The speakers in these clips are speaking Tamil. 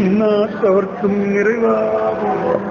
இன்னார்த்தவர்க்கும் நிறைவாகும்.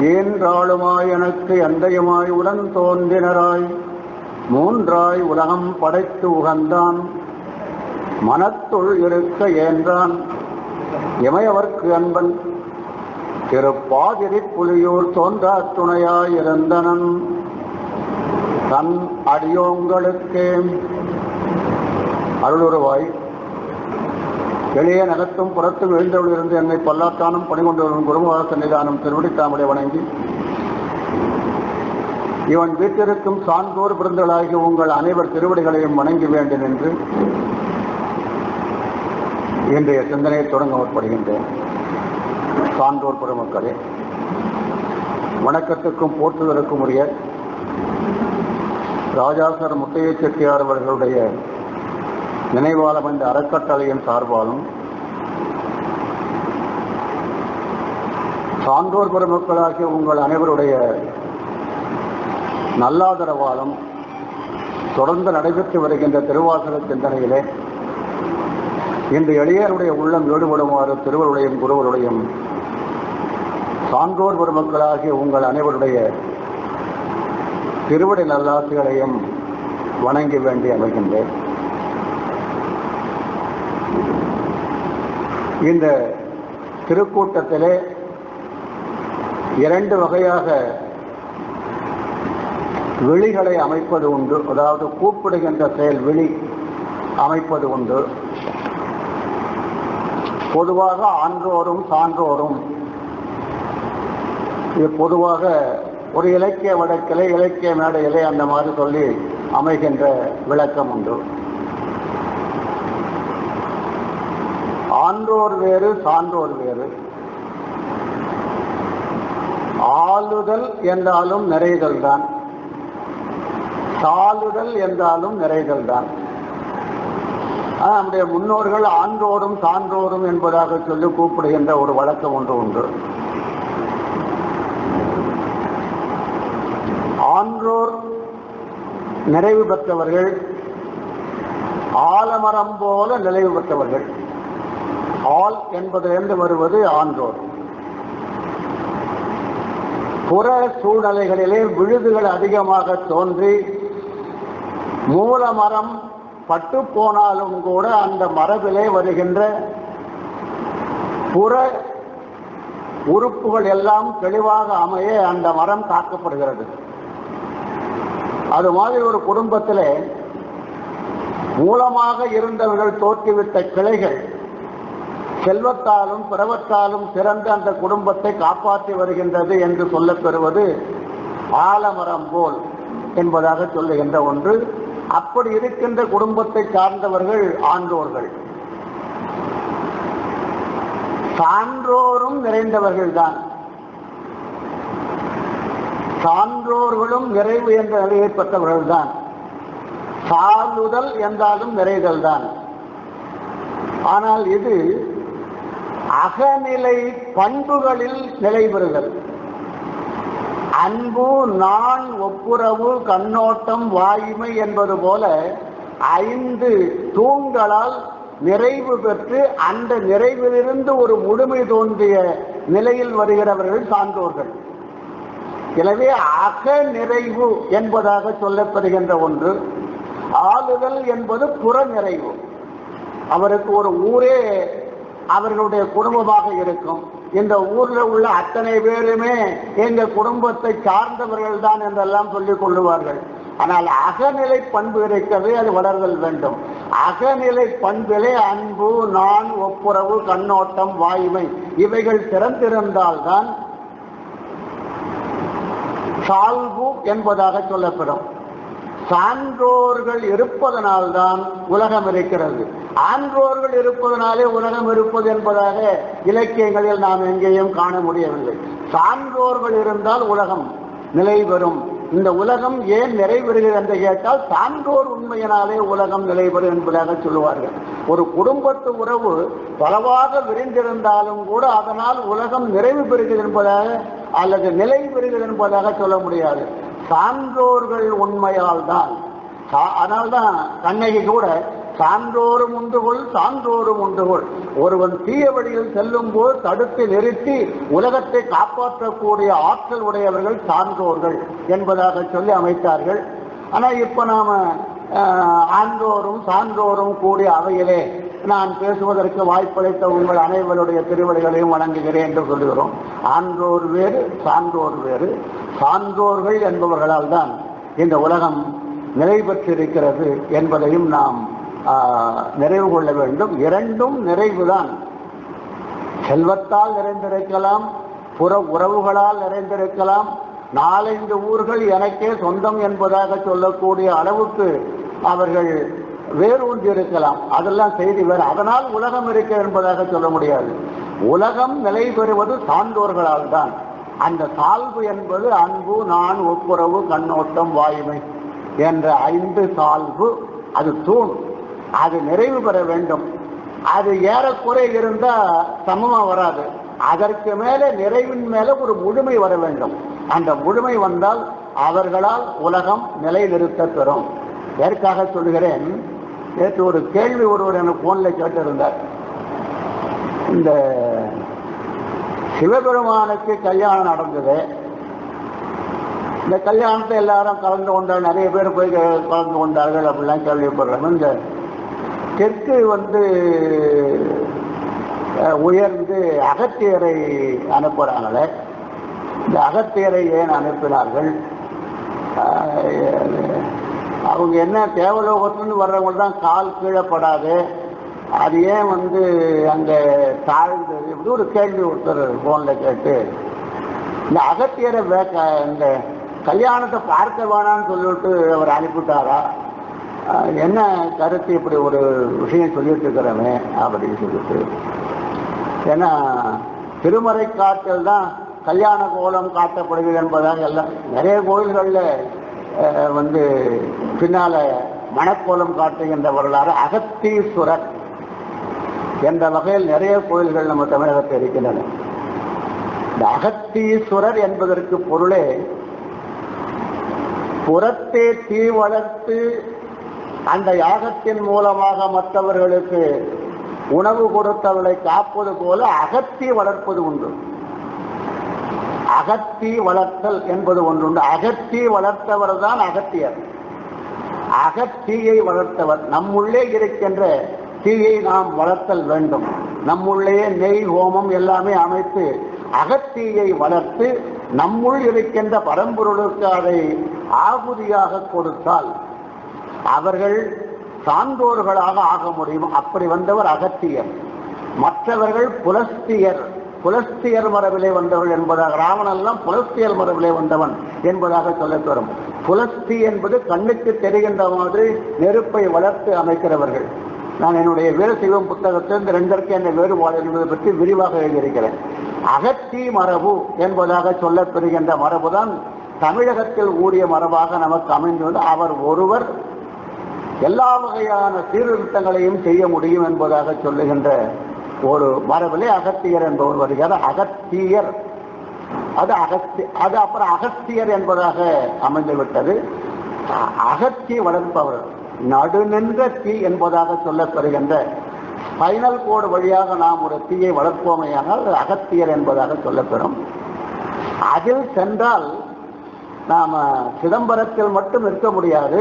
ஏன்றாளுமாய் எனக்கு அந்தயமாய் உடன் தோன்றினராய் மூன்றாய் உலகம் படைத்து உகந்தான் மனத்துள் இருக்க ஏன்றான் இமையவர்க்கு அன்பன் திருப்பாதிரி புலியூர் தோன்றா துணையாயிருந்தனன் தன் அடியோங்களுக்கே. அருளுருவாய் எளிய நகத்தும் புறத்தும் எழுந்தவளிலிருந்து என்னை பல்லாத்தானும் பணிகொண்டவரும் குருமுக சன்னிதானம் திருவடித்தாமலை வணங்கி இவன் வீட்டிற்கும் சான்றோர் பிறந்தளாகி உங்கள் அனைவர் திருவடிகளையும் வணங்கி வேண்டும் என்று இன்றைய சிந்தனையை தொடங்க முற்படுகின்றேன். சான்றோர் பெருமக்களே, வணக்கத்துக்கும் போற்றுதலுக்கும் உரிய ராஜாசர் முத்தைய செட்டியார் அவர்களுடைய நினைவாலம் என்ற அறக்கட்டளையின் சார்பாலும் சான்றோர் பெருமக்களாகிய உங்கள் அனைவருடைய நல்லாதரவாலும் தொடர்ந்து நடைபெற்று வருகின்ற திருவாசக சிந்தனையிலே இன்று எளியருடைய உள்ளம் ஈடுபடுமாறு திருவருடையும் குருவருடையும் சான்றோர் பெருமக்களாகிய உங்கள் அனைவருடைய திருவடி நல்லாசிகளையும் வணங்கி வேண்டி அமைகின்றேன். இந்த திருக்கூட்டத்திலே இரண்டு வகையாக விழிகளை அமைப்பது உண்டு. அதாவது கூப்பிடுகின்ற செயல் விழி அமைப்பது உண்டு. பொதுவாக ஆன்றோரும் சான்றோரும் இது பொதுவாக ஒரு இலக்கிய வழக்கிலே இலக்கிய மேடையிலே அந்த மாதிரி சொல்லி அமைகின்ற விளக்கம் உண்டு. ஆன்றோர் வேறு சான்றோர் வேறு. ஆளுதல் என்றாலும் நிறைதல் தான், சாளுதல் என்றாலும் நிறைதல் தான். நம்முடைய முன்னோர்கள் ஆன்றோரும் சான்றோரும் என்பதாக சொல்லி கூப்பிடுகின்ற ஒரு வழக்கம் ஒன்று உண்டு. ஆன்றோர் நிறைவு பெற்றவர்கள், ஆலமரம் போல நிறைவு பெற்றவர்கள். ஆல் என்பதிலிருந்து வருவது ஆன்றோர். புற சூழ்நிலைகளிலே விழுதுகள் அதிகமாக தோன்றி மூலமரம் பட்டு போனாலும் கூட அந்த மரபிலே வருகின்ற புற உறுப்புகள் எல்லாம் தெளிவாக அமைய அந்த மரம் காக்கப்படுகிறது. அது மாதிரி ஒரு குடும்பத்திலே மூலமாக இருந்தவர்கள் தோற்றுவிட்ட கிளைகள் செல்வத்தாலும் பிறவத்தாலும் சிறந்த அந்த குடும்பத்தை காப்பாற்றி வருகின்றது என்று சொல்லப்பெறுவது ஆலமரம் போல் என்பதாக சொல்லுகின்ற ஒன்று. அப்படி இருக்கின்ற குடும்பத்தை சார்ந்தவர்கள் ஆன்றோர்கள். சான்றோரும் நிறைந்தவர்கள் தான். சான்றோர்களும் நிறைவு என்ற நிலையை பெற்றவர்கள் தான். சாளுதல் என்றாலும் நிறைதல் தான். ஆனால் இது அகநிலை பண்புகளில் நிலை பெறுதல். அன்பு, நான், ஒப்புரவு, கண்ணோட்டம், வாய்மை என்பது போல 5 தூண்களால் நிறைவு பெற்று அந்த நிறைவிலிருந்து ஒரு முழுமை தோன்றிய நிலையில் வருகிறவர்கள் சான்றோர்கள். எனவே அக நிறைவு என்பதாக சொல்லப்படுகின்ற ஒன்று. ஆளுதல் என்பது புற நிறைவு. அவருக்கு ஒரு ஊரே அவர்களுடைய குடும்பமாக இருக்கும். இந்த ஊர்ல உள்ள அத்தனை பேருமே எங்க குடும்பத்தை சார்ந்தவர்கள் தான் என்றெல்லாம் சொல்லிக் கொள்ளுவார்கள். ஆனால் அகநிலை பண்பு இருக்கவே அது வளர்தல் வேண்டும். அகநிலை பண்பிலே அன்பு, நான், ஒப்புரவு, கண்ணோட்டம், வாய்மை இவைகள் சிறந்திருந்தால்தான் சால்பு என்பதாக சொல்லப்படும். சான்றோர்கள் இருப்பதனால்தான் உலகம் இருக்கிறது. ஆன்றோர்கள் இருப்பதனாலே உலகம் இருப்பது என்பதாக இலக்கியங்களில் நாம் எங்கேயும் காண முடியவில்லை. சான்றோர்கள் இருந்தால் உலகம் நிலை பெறும். இந்த உலகம் ஏன் நிறைவேறுகிறது என்று கேட்டால் சான்றோர் உண்மையினாலே உலகம் நிலைபெறும் என்பதாக சொல்லுவார்கள். ஒரு குடும்பத்து உறவு பலவாக விரிந்திருந்தாலும் கூட அதனால் உலகம் நிறைவு பெறுகிறது என்பதாக அல்லது நிலை பெறுகிறது என்பதாக சொல்ல முடியாது. சான்றோர்கள் உண்மையால் தான். அதனால்தான் கண்ணகி கூட சான்றோரும் உண்டுகொள் சான்றோரும் உண்டுகொள், ஒருவன் தீய வழியில் செல்லும் போது தடுத்து நிறுத்தி உலகத்தை காப்பாற்றக்கூடிய ஆற்றல் உடையவர்கள் சான்றோர்கள் என்பதாக சொல்லி அமைத்தார்கள். ஆனால் இப்போ நாம ஆன்றோரும் சான்றோரும் கூடிய அவையிலே நான் பேசுவதற்கு வாய்ப்பளித்த உங்கள் அனைவருடைய திருவடிகளையும் வணங்குகிறேன் என்று சொல்லுகிறோம். ஆன்றோர் வேறு சான்றோர் வேறு. சான்றோர்கள் என்பவர்களால் தான் இந்த உலகம் நிலை பெற்றிருக்கிறது என்பதையும் நாம் நிறைவு கொள்ள வேண்டும். இரண்டும் நிறைவுதான். செல்வத்தால் நிறைந்திருக்கலாம், புற உறவுகளால் நிறைந்திருக்கலாம், 4-5 ஊர்கள் எனக்கே சொந்தம் என்பதாக சொல்லக்கூடிய அளவுக்கு அவர்கள் வேரூன்றி இருக்கலாம். அதெல்லாம் செய்தி வேறு. அதனால் உலகம் இருக்க என்பதாக சொல்ல முடியாது. உலகம் நிலை பெறுவது சான்றோர்களால் தான். அந்த சால்பு என்பது அன்பு, நான், ஒப்புரவு, கண்ணோட்டம், வாய்மை என்ற 5 சால்பு. அது தூண். அது நிறைவு பெற வேண்டும். அது ஏறக்குறை இருந்தால் சமமா வராது. அதற்கு மேலே நிறைவின் மேலே ஒரு முழுமை வர வேண்டும். அந்த முழுமை வந்தால் அவர்களால் உலகம் நிலைநிறுத்த பெறும். எதற்காக சொல்கிறேன்? நேற்று ஒரு கேள்வி ஒருவர் எனக்கு போனில் கேட்டிருந்தார். இந்த சிவபெருமானுக்கு கல்யாணம் நடந்தது. இந்த கல்யாணத்தை எல்லாரும் கலந்து கொண்டார்கள், நிறைய பேர் போய் கலந்து கொண்டார்கள் அப்படிலாம் கேள்விப்படுறாங்க. இந்த தெற்கு உயர்ந்து அகத்தியரை அனுப்புகிறாங்களே, இந்த அகத்தியரை ஏன் அனுப்பினார்கள்? அவங்க என்ன தேவலோகத்துலேருந்து வர்றவங்க தான் கால் கீழப்படாது, அது ஏன் அங்கே தாழ்ந்தது? இப்படி ஒரு கேள்வி ஒருத்தர் ஃபோனில் கேட்டு, இந்த அகத்தியரை இந்த கல்யாணத்தை பார்க்க வேணான்னு சொல்லிவிட்டு அவர் அனுப்பிட்டாரா? என்ன கருத்து? இப்படி ஒரு விஷயம் சொல்லிட்டு இருக்கிறவன் அப்படின்னு சொல்லிட்டு. ஏன்னா திருமறை காட்டில் தான் கல்யாண கோலம் காட்டப்படுகிறது என்பதாக எல்லாம் நிறைய கோயில்களில் பின்னால மணக்கோலம் காட்டுகின்ற வரலாறு அகத்தீஸ்வரர் என்ற வகையில் நிறைய கோயில்கள் நம்ம தமிழகத்தில் இருக்கின்றன. இந்த அகத்தீஸ்வரர் என்பதற்கு பொருளே புறத்தே தீ வளர்த்து அந்த யாகத்தின் மூலமாக மற்றவர்களுக்கு உணவு கொடுத்தவர்களை காப்பது போல அகத்தி வளர்ப்பது உண்டு. அகத்தி வளர்த்தல் என்பது ஒன்றுண்டு. அகத்தி வளர்த்தவர் தான் அகத்தியர். அகத்தீயை வளர்த்தவர். நம்முள்ளே இருக்கின்ற தீயை நாம் வளர்த்தல் வேண்டும். நம்முள்ளே நெய், ஹோமம் எல்லாமே அமைத்து அகத்தீயை வளர்த்து நம்முள் இருக்கின்ற பரம்பொருளுக்கு அதை ஆகுதியாக கொடுத்தால் அவர்கள் சான்றோர்களாக ஆக முடியும். அப்படி வந்தவர் அகத்தியர். மற்றவர்கள் புலஸ்தியர். புலஸ்தியர் மரபிலே வந்தவர்கள் என்பதாக, ராவணெல்லாம் புலஸ்தியர் மரபிலே வந்தவன் என்பதாக சொல்லப்பெறும். புலஸ்தி என்பது கண்ணுக்கு தெரிகின்ற மாதிரி நெருப்பை வளர்த்து அமைக்கிறவர்கள். நான் என்னுடைய வீரசைவம் புத்தகத்தில் இந்த ரெண்டற்கு என்ன வேறுபாடு என்பதை பற்றி விரிவாக எழுதியிருக்கிறேன். அகத்தி மரபு என்பதாக சொல்லப்பெறுகின்ற மரபுதான் தமிழகத்தில் ஊடிய மரபாக நமக்கு அமைந்துள்ளது. அவர் ஒருவர் எல்லா வகையான சீர்திருத்தங்களையும் செய்ய முடியும் என்பதாக சொல்லுகின்ற ஒரு மரபிலே அகத்தியர் என்பவர் வருகிறார். அகத்தியர் அது அப்புறம் அகத்தியர் என்பதாக அமைந்துவிட்டது. அகத்தி வளர்ப்பவர், நடுநின்ற தீ என்பதாக சொல்லப்பெறுகின்ற ஸ்பைனல் கோடு வழியாக நாம் ஒரு தீயை வளர்ப்போமையானால் அகத்தியர் என்பதாக சொல்லப்பெறும். அதில் சென்றால் நாம் சிதம்பரத்தில் மட்டும் இருக்க முடியாது.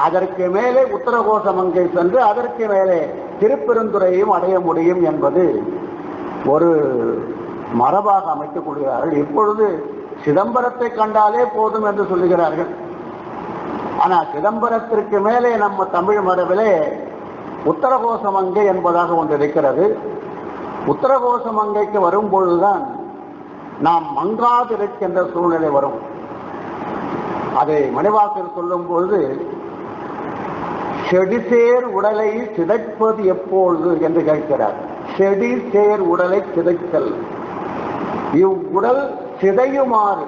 அதற்கு மேலே உத்தரகோசமங்கை சென்று அதற்கு மேலே திருப்பெருந்துறையும் அடைய முடியும் என்பது ஒரு மரபாக அமைத்துக் கொள்கிறார்கள். இப்பொழுது சிதம்பரத்தை கண்டாலே போதும் என்று சொல்லுகிறார்கள். ஆனால் சிதம்பரத்திற்கு மேலே நம்ம தமிழ் மரபிலே உத்தரகோசமங்கை என்பதாக ஒன்று இருக்கிறது. உத்தரகோசமங்கைக்கு வரும்பொழுதுதான் நாம் மங்காதிருக்கின்ற சூழ்நிலை வரும். அதை மணிவாசகர் சொல்லும் பொழுது செடிசேர் உடலை சிதைப்பது எப்பொழுது என்று கேட்கிறார். செடிசேர் உடலை சிதைத்தல், இவ்வுடல் சிதையுமாறு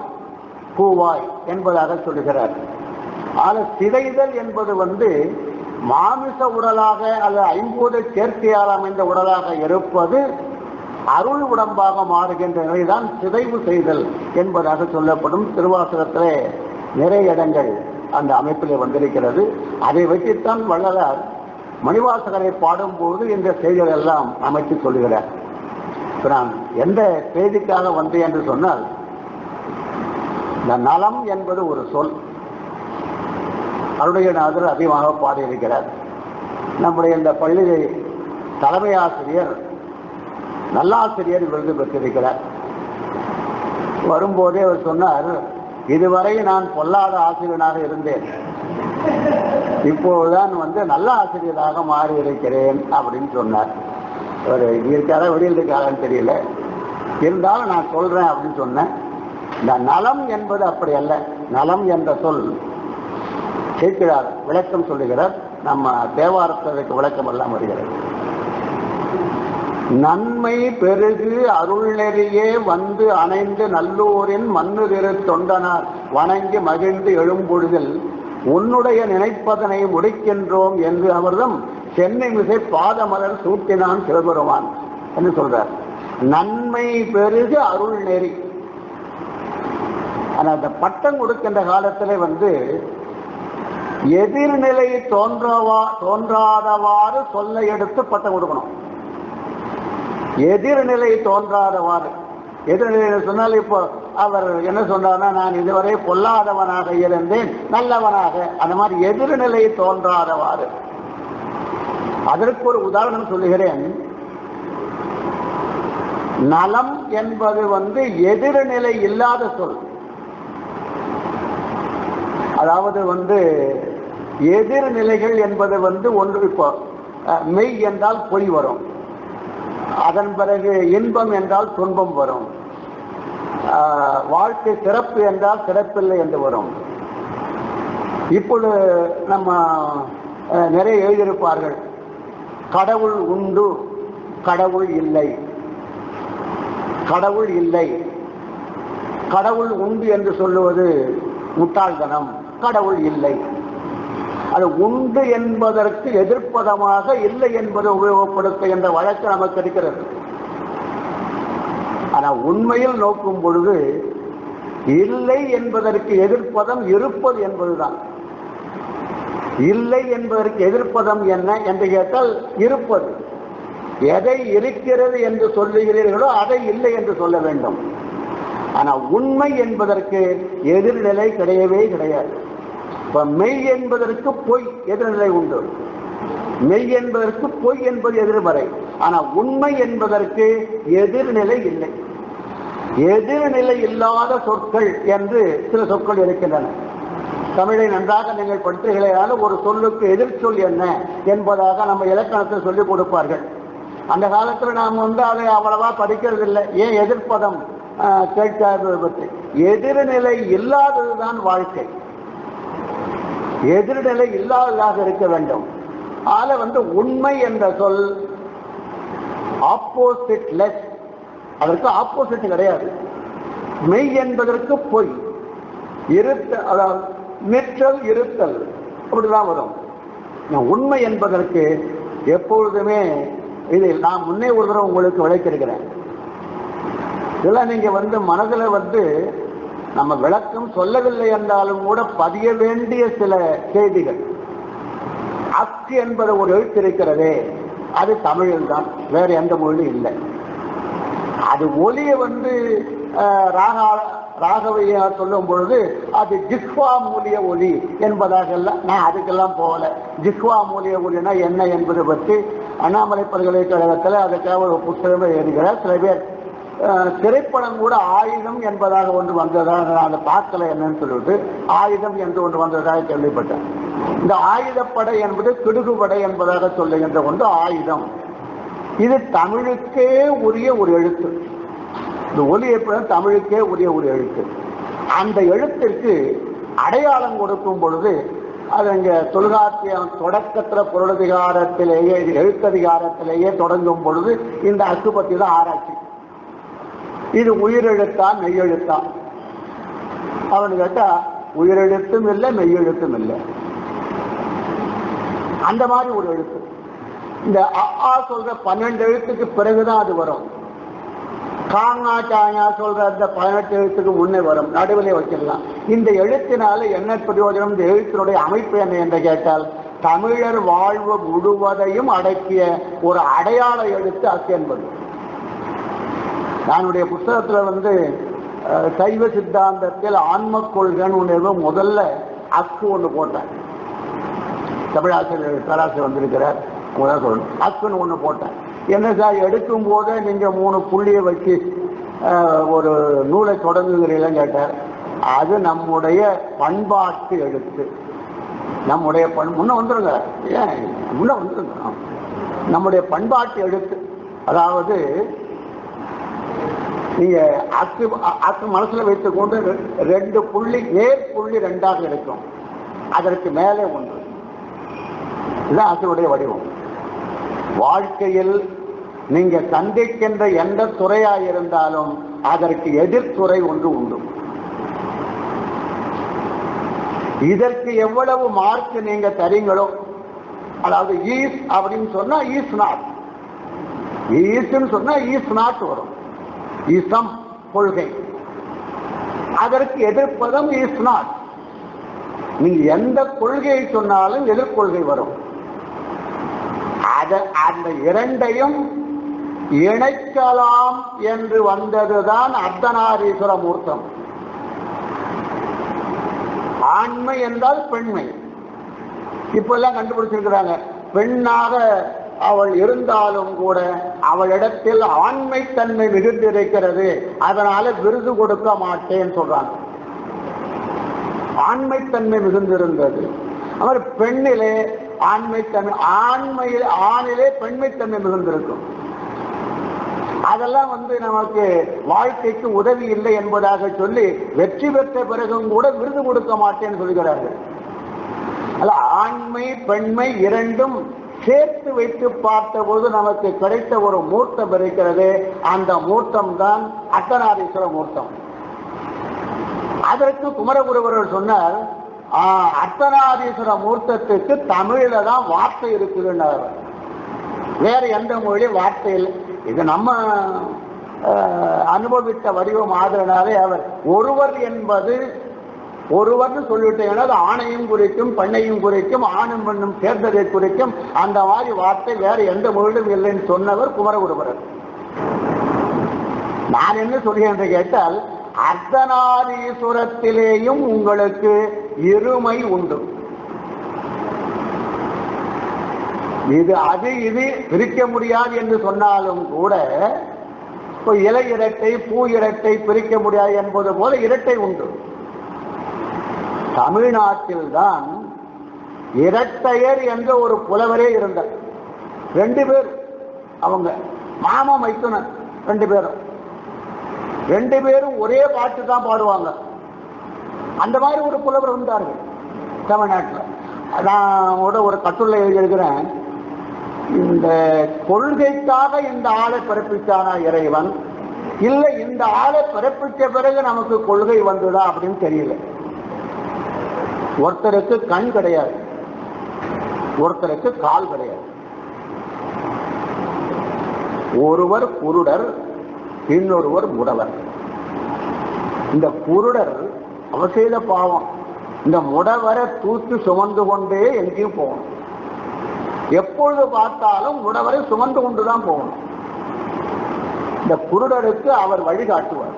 பூவாய் என்பதாக சொல்லுகிறார். ஆக சிதைதல் என்பது மாமிச உடலாக அல்லது ஐம்பூத சேர்க்கையால் அமைந்த உடலாக இருப்பது அருள் உடம்பாக மாறுகின்ற நிலைதான் சிதைவு செய்தல் என்பதாக சொல்லப்படும். திருவாசகத்திலே நிறைய இடங்கள் அந்த அமைப்பிலே வந்திருக்கிறது. அதை வைத்துத்தான் வள்ளலார் மணிவாசகரை பாடும்போது இந்த செய்திகள் எல்லாம் அமைத்து சொல்லுகிறார். நான் எந்த செய்திக்காக வந்தேன் என்று சொன்னால், இந்த நலம் என்பது ஒரு சொல். அருணகிரிநாதர் அதிகமாக பாடியிருக்கிறார். நம்முடைய இந்த பள்ளி தலைமை ஆசிரியர் நல்லாசிரியர் விருது பெற்றிருக்கிறார். வரும்போதே அவர் சொன்னார், இதுவரை நான் பொல்லாத ஆசிரியனாக இருந்தேன், இப்போதுதான் நல்ல ஆசிரியராக மாறி இருக்கிறேன் அப்படின்னு சொன்னார். அவர் இருக்காரா வெளியில் இருக்காரான்னு தெரியல, இருந்தாலும் நான் சொல்றேன் அப்படின்னு சொன்னேன். இந்த நலம் என்பது அப்படி அல்ல. நலம் என்ற சொல் கேட்கிறார், விளக்கம் சொல்லுகிறார். நம்ம தேவாரத்திற்கு விளக்கம் எல்லாம் வருகிறது. நன்மை பெருகு அருள் நெறியே வந்து அணைந்து நல்லூரின் மன்னுதிரு தொண்டனார் வணங்கி மகிழ்ந்து எழும்பொழுதில் உன்னுடைய நினைப்பதனை முடிக்கின்றோம் என்று அவர்தம் சென்னை மிசை பாதமலர் சூட்டினான் சிவபெருமான் என்று சொல்றார். நன்மை பெருகு அருள் நெறி. ஆனா அந்த பட்டம் கொடுக்கின்ற காலத்துல எதிர்நிலை தோன்றாதவாறு சொல்ல எடுத்து பட்டம் கொடுக்கணும். எதிர்நிலை தோன்றாதவாறு. எதிர்நிலை சொன்னால் இப்போ அவர் என்ன சொன்னார்னா, நான் இதுவரை பொல்லாதவனாக இருந்தேன் நல்லவனாக, அந்த மாதிரி எதிர்நிலை தோன்றாதவாறு. அதற்கு ஒரு உதாரணம் சொல்லுகிறேன். நலம் என்பது எதிர்நிலை இல்லாத சொல். அதாவது எதிர்நிலைகள் என்பது ஒன்று. இப்போ மெய் என்றால் பொய் வரும், அதன் பிறகு இன்பம் என்றால் துன்பம் வரும், வாழ்க்கை சிறப்பு என்றால் சிறப்பில்லை என்று வரும். இப்பொழுது நம்ம நிறைய எழுதியிருப்பார்கள், கடவுள் உண்டு கடவுள் இல்லை, கடவுள் இல்லை. கடவுள் உண்டு என்று சொல்லுவது முட்டாள்தனம். கடவுள் இல்லை, அது உண்டு என்பதற்கு எதிர்ப்பதமாக இல்லை என்பதை உபயோகப்படுத்த என்ற வழக்கு நமக்கு இருக்கிறது. ஆனால் உண்மையில் நோக்கும் பொழுது இல்லை என்பதற்கு எதிர்ப்பதம் இருப்பது என்பதுதான். இல்லை என்பதற்கு எதிர்ப்பதம் என்ன என்று கேட்டால் இருப்பது. எதை இருக்கிறது என்று சொல்லுகிறீர்களோ அதை இல்லை என்று சொல்ல வேண்டும். ஆனால் உண்மை என்பதற்கு எதிர்நிலை கிடையவே கிடையாது. இப்ப மெய் என்பதற்கு பொய் எதிர்நிலை உண்டு. மெய் என்பதற்கு பொய் என்பது எதிர்மறை. ஆனா உண்மை என்பதற்கு எதிர்நிலை இல்லை. எதிர்நிலை இல்லாத சொற்கள் என்று சில சொற்கள் இருக்கின்றன. தமிழை நன்றாக நீங்கள் படித்தீர்களால் ஒரு சொல்லுக்கு எதிர்ச்சொல் என்ன என்பதாக நம்ம இலக்கணத்தை சொல்லிக் கொடுப்பார்கள். அந்த காலத்தில் நாம் அதை அவ்வளவா படிக்கிறது இல்லை. ஏன் எதிர்ப்பதம் கேட்காதது பற்றி. எதிர்நிலை இல்லாததுதான் வாழ்க்கை. எதிர்நிலை இல்லாததாக இருக்க வேண்டும். ஆக உண்மை என்ற சொல் ஆப்போசிட் லெஸ், அதற்கு ஆப்போசிட் கிடையாது. மெய் என்பதற்கு பொய், இருத்தல், அதாவது நிற்றல் இருத்தல், அப்படிதான் வரும். உண்மை என்பதற்கு எப்பொழுதுமே இது நான் முன்னே ஒரு தடவை உங்களுக்கு விளக்கியிருக்கிறேன். இதெல்லாம் நீங்க மனதில் நம்ம விளக்கம் சொல்லவில்லை என்றாலும் கூட பதிய வேண்டிய சில செய்திகள். அக்கு என்பது ஒரு எழுத்து இருக்கிறதே, அது தமிழில் தான், வேற எந்த மொழியும் இல்லை. அது ஒலியை ராகவையா சொல்லும் பொழுது அது ஜிஹ்வா மூலிய ஒலி என்பதாக எல்லாம் நான் அதுக்கெல்லாம் போகல. ஜிஹ்வா மூலிய ஒலினா என்ன என்பதை பற்றி அண்ணாமலை பல்கலைக்கழகத்தில் அதுக்காக ஒரு புத்தகமே எழுதுகிறார். சில பேர் திரைப்படம் கூட ஆயுதம் என்பதாக ஒன்று வந்ததாக நான் அதை பார்க்கல, என்னன்னு சொல்லிட்டு ஆயுதம் என்று ஒன்று வந்ததாக கேள்விப்பட்டேன். இந்த ஆயுதப்படை என்பது கிடுகுப்படை என்பதாக சொல்லுகின்ற ஒன்று ஆயுதம். இது தமிழுக்கே உரிய ஒரு எழுத்து. இந்த ஒலி எப்படி தமிழுக்கே உரிய ஒரு எழுத்து. அந்த எழுத்திற்கு அடையாளம் கொடுக்கும் பொழுது அது இங்க தொல்காப்பியம் தொடக்கத்துல பொருளதிகாரத்திலேயே எழுத்ததிகாரத்திலேயே தொடங்கும் பொழுது இந்த அக்கு பத்தி தான் ஆராய்ச்சி. இது உயிரெழுத்தா மெய்யெழுத்தா அவனு கேட்டா உயிரெழுத்தும் இல்லை மெய்யெழுத்தும் இல்லை, அந்த மாதிரி ஒரு எழுத்து. இந்த அ சொல்ற 12 எழுத்துக்கு பிறகுதான் அது வரும். காங்கா சாயா சொல்ற அந்த 18 எழுத்துக்கு முன்னே வரும், நடுவிலே வச்சிடலாம். இந்த எழுத்தினால என்ன பிரயோஜனம்? இந்த எழுத்தினுடைய அமைப்பு என்ன என்று கேட்டால் தமிழர் வாழ்வு முழுவதையும் அடக்கிய ஒரு அடையாள எழுத்து அக்கு என்பது. நானுடைய புத்தகத்துல சைவ சித்தாந்தத்தில் ஆன்ம கொள்கைன்னு முதல்ல அக்கு ஒன்று போட்டேன். தமிழாசிரியர் பேராசிரியர் வந்திருக்கிறார், சொல்லணும் அக்குன்னு ஒன்று போட்டேன். என்ன சார் எடுக்கும் போதே நீங்க 3 புள்ளியை வச்சு ஒரு நூலை தொடங்குகிறீங்களன்னு கேட்டார். அது நம்முடைய பண்பாட்டு எழுத்து, நம்முடைய முன்ன வந்துருங்க, ஏன் முன்ன வந்துருங்க, நம்முடைய பண்பாட்டு எழுத்து. அதாவது நீங்க அக்கு மனசுல வைத்துக் கொண்டு 2 புள்ளி நேர்புள்ளி 2ஆக இருக்கும், அதற்கு மேலே ஒன்று. இதுதான் அக்குடைய வடிவம். வாழ்க்கையில் நீங்க சந்திக்கின்ற எந்த துறையாயிருந்தாலும் அதற்கு எதிர்த்துறை ஒன்று உண்டு. இதற்கு எவ்வளவு மார்க் நீங்க தரீங்களோ, அதாவது ஈஸ் அப்படின்னு சொன்னா ஈஸ் நாட், ஈஸ்ன்னு சொன்னா ஈஸ் நாட் வரும். ஈசம் கொள்கை, அதற்கு எதிர்ப்பதம் ஈஸ் நாட். நீங்க எந்த கொள்கையை சொன்னாலும் எதிர்கொள்கை வரும். அந்த இரண்டையும் இணைக்கலாம் என்று வந்ததுதான் அர்த்தநாரீஸ்வர மூர்த்தம். ஆண்மை என்றால் பெண்மை. இப்ப எல்லாம் கண்டுபிடிச்சிருக்கிறாங்க, பெண்ணாக அவள் இருந்தாலும் கூட அவளிடத்தில் ஆண்மை தன்மை மிகுந்திருக்கிறது, அதனால விருது கொடுக்க மாட்டேன்னு சொல்றாங்க. ஆண்மை தன்மை மிகுந்திருந்தது, அவர் பெண்ணிலே ஆண்மைத்தன்மை, ஆணிலே பெண்மைத்தன்மை மிகுந்திருக்கும். அதெல்லாம் நமக்கு வாழ்க்கைக்கு உதவி இல்லை என்பதாக சொல்லி வெற்றி பெற்ற பிறகும் கூட விருது கொடுக்க மாட்டேன்னு சொல்கிறார்கள். அல்ல, ஆண்மை பெண்மை இரண்டும் சேர்த்து வைத்து பார்த்த போது நமக்கு கிடைத்த ஒரு மூர்த்தம் இருக்கிறது. அந்த மூர்த்தம் தான் அர்த்தநாரீஸ்வர மூர்த்தம். அதற்கு குமரகுருவர்கள் சொன்னார், அர்த்தநாரீஸ்வர மூர்த்தத்துக்கு தமிழ்ல தான் வார்த்தை இருக்குதுன்னார், வேற எந்த மொழியிலும் வார்த்தை இல்லை. இது நம்ம அனுபவித்த வடிவம் ஆதரனாலே அவர் ஒருவர் என்பது ஒருவர்னு சொல்லிட்டேன்னா அது ஆணையும் குறிக்கும் பெண்ணையும் குறிக்கும், ஆணும் பெண்ணும் சேர்ந்ததை குறிக்கும். அந்த மாதிரி வார்த்தை வேற எந்த மொழியிலும் இல்லைன்னு சொன்னவர் குமரகுருபரர். நான் என்ன சொல்கிறேன் என்று கேட்டால், அர்த்தநாரீஸ்வரத்திலேயும் உங்களுக்கு இருமை உண்டு. இது அது இது பிரிக்க முடியாது என்று சொன்னாலும் கூட, இலை இரட்டை பூ இரட்டை பிரிக்க முடியாது என்பது போல இரட்டை உண்டு. தமிழ்நாட்டில் தான் இரட்டையர் என்ற ஒரு புலவரே இருந்தார். 2 பேர், அவங்க மாமா மைத்துனர் 2 பேரும், 2 பேரும் ஒரே பாட்டு தான் பாடுவாங்க. அந்த மாதிரி ஒரு புலவர் இருந்தார்கள் தமிழ்நாட்டில். நான் ஒரு கட்டுரை எழுதியிருக்கிறேன், இந்த கொள்கைக்காக இந்த ஆளை பிறப்பித்தானா இறைவன், இல்லை இந்த ஆளை பிறப்பித்த பிறகு நமக்கு கொள்கை வந்ததா அப்படின்னு தெரியல. ஒருத்தருக்கு கண் கிடையாது, ஒருத்தருக்கு கால் கிடையாது. ஒருவர் குருடர், இன்னொருவர் முடவர். இந்த குருடர் அவர் செய்த பாவம், இந்த முடவரை தூக்கி சுமந்து கொண்டே எங்கேயும் போகணும். எப்பொழுது பார்த்தாலும் முடவரை சுமந்து கொண்டுதான் போகணும். இந்த குருடருக்கு அவர் வழிகாட்டுவார்.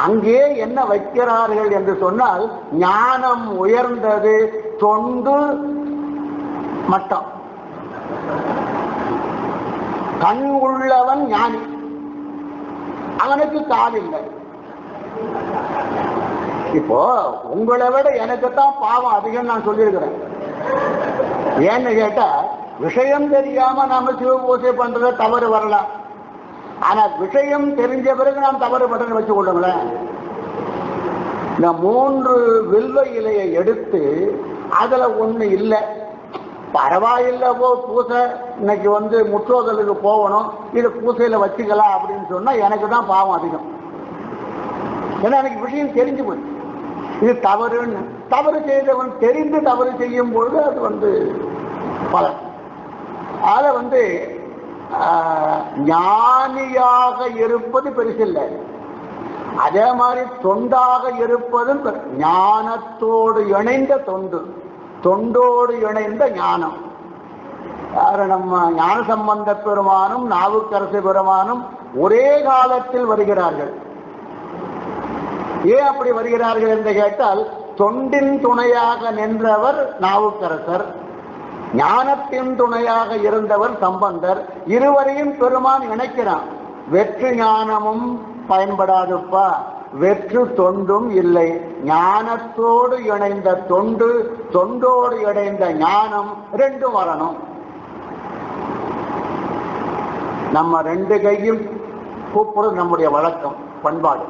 அங்கே என்ன வைக்கிறார்கள் என்று சொன்னால், ஞானம் உயர்ந்தது, தொண்டு மட்டம். கண் உள்ளவன் ஞானி, அவனுக்கு கால் இல்லை. இப்போ உங்களை விட எனக்குத்தான் பாவம் அதிகம் நான் சொல்லியிருக்கிறேன். ஏன்னு கேட்டா, விஷயம் தெரியாம நாம சிவபூஜை பண்றத தவறு வரலாம். ஆனா விஷயம் தெரிஞ்ச பிறகு நாம் தவறு பண்றேன்னு வச்சு கொள்ளுங்களேன். இந்த 3 வில்வ இலையை எடுத்து அதுல ஒண்ணு இல்லை, பரவாயில்ல போ பூசை இன்னைக்கு முற்றோதலுக்கு போகணும், இது பூசையில வச்சுக்கலாம் அப்படின்னு சொன்னா எனக்கு தான் பாவம் அதிகம். ஏன்னா எனக்கு விஷயம் தெரிஞ்சு போச்சு, இது தவறுன்னு. தவறு செய்தவன் தெரிந்து தவறு செய்யும் பொழுது அது பலன். அத ஞானியாக இருப்பது பெருசில்லை, அதே மாதிரி தொண்டாக இருப்பதும் ஞானத்தோடு இணைந்த தொண்டு, தொண்டோடு இணைந்த ஞானம். நம்ம ஞான சம்பந்த பெருமானும் நாவுக்கரசு பெருமானும் ஒரே காலத்தில் வருகிறார்கள். ஏன் அப்படி வருகிறார்கள் என்று கேட்டால், தொண்டின் துணையாக நின்றவர் நாவுக்கரசர், ஞானத்தின் துணையாக இருந்தவர் சம்பந்தர். இருவரையும் பெருமான் இணைக்கிறான். வெற்று ஞானமும் பயன்படாதுப்பா, வெற்று தொண்டும் இல்லை. ஞானத்தோடு இணைந்த தொண்டு, தொண்டோடு இணைந்த ஞானம், ரெண்டும் வரணும். நம்ம 2 கையும் கூப்பிடுறது நம்முடைய வழக்கம், பண்பாடு.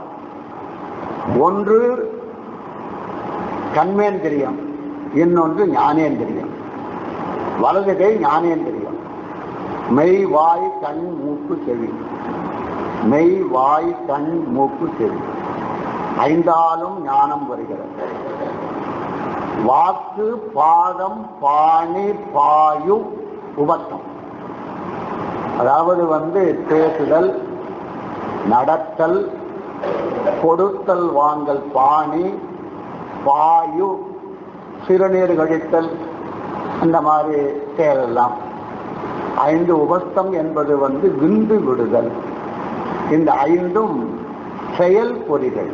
ஒன்று கண்மேந்திரியம், இன்னொன்று ஞானேந்திரியம். வலது கை ஞானேந்திரியம், மெய் வாய் கண் மூக்கு செவி. மெய் வாய் கண் மூக்கு செவி 5ஆலும் ஞானம் வருகிறது. வாக்கு பாதம் பாணி பாயு உபத்தம், அதாவது பேசுதல், நடத்தல், கொடுத்தல் வாங்கல் பாணி, பாயு சிறுநீர் கழித்தல், அந்த மாதிரி செயலெல்லாம். 5 உபஸ்தம் என்பது விந்து விடுதல். இந்த 5ம் செயல் பொறிகள்.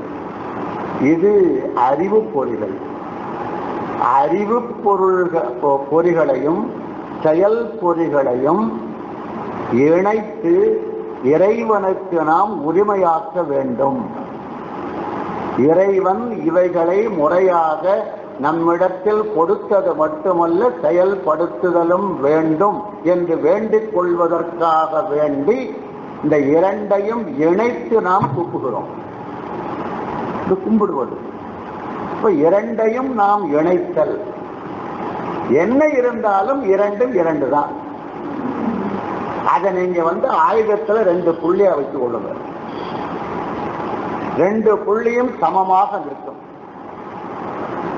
இது அறிவு பொறிகள். அறிவு பொறிகளையும் செயல் பொறிகளையும் இணைத்து இறைவனுக்கு நாம் உரிமையாக்க வேண்டும். இறைவன் இவைகளை முறையாக நம்மிடத்தில் கொடுத்தது மட்டுமல்ல, செயல்படுத்துதலும் வேண்டும் என்று வேண்டிக் கொள்வதற்காக வேண்டி இந்த 2ஐயும் இணைத்து நாம் கூப்பிடுகிறோம். இது கும்பிடுவது. இப்ப 2ஐயும் நாம் இணைத்தல். என்ன இருந்தாலும் 2ம் 2 தான். அதை நீங்க ஆயுதத்துல 2 புள்ளியா வைத்துக் கொள்ளுங்க. 2 புள்ளியும் சமமாக நிற்கும்.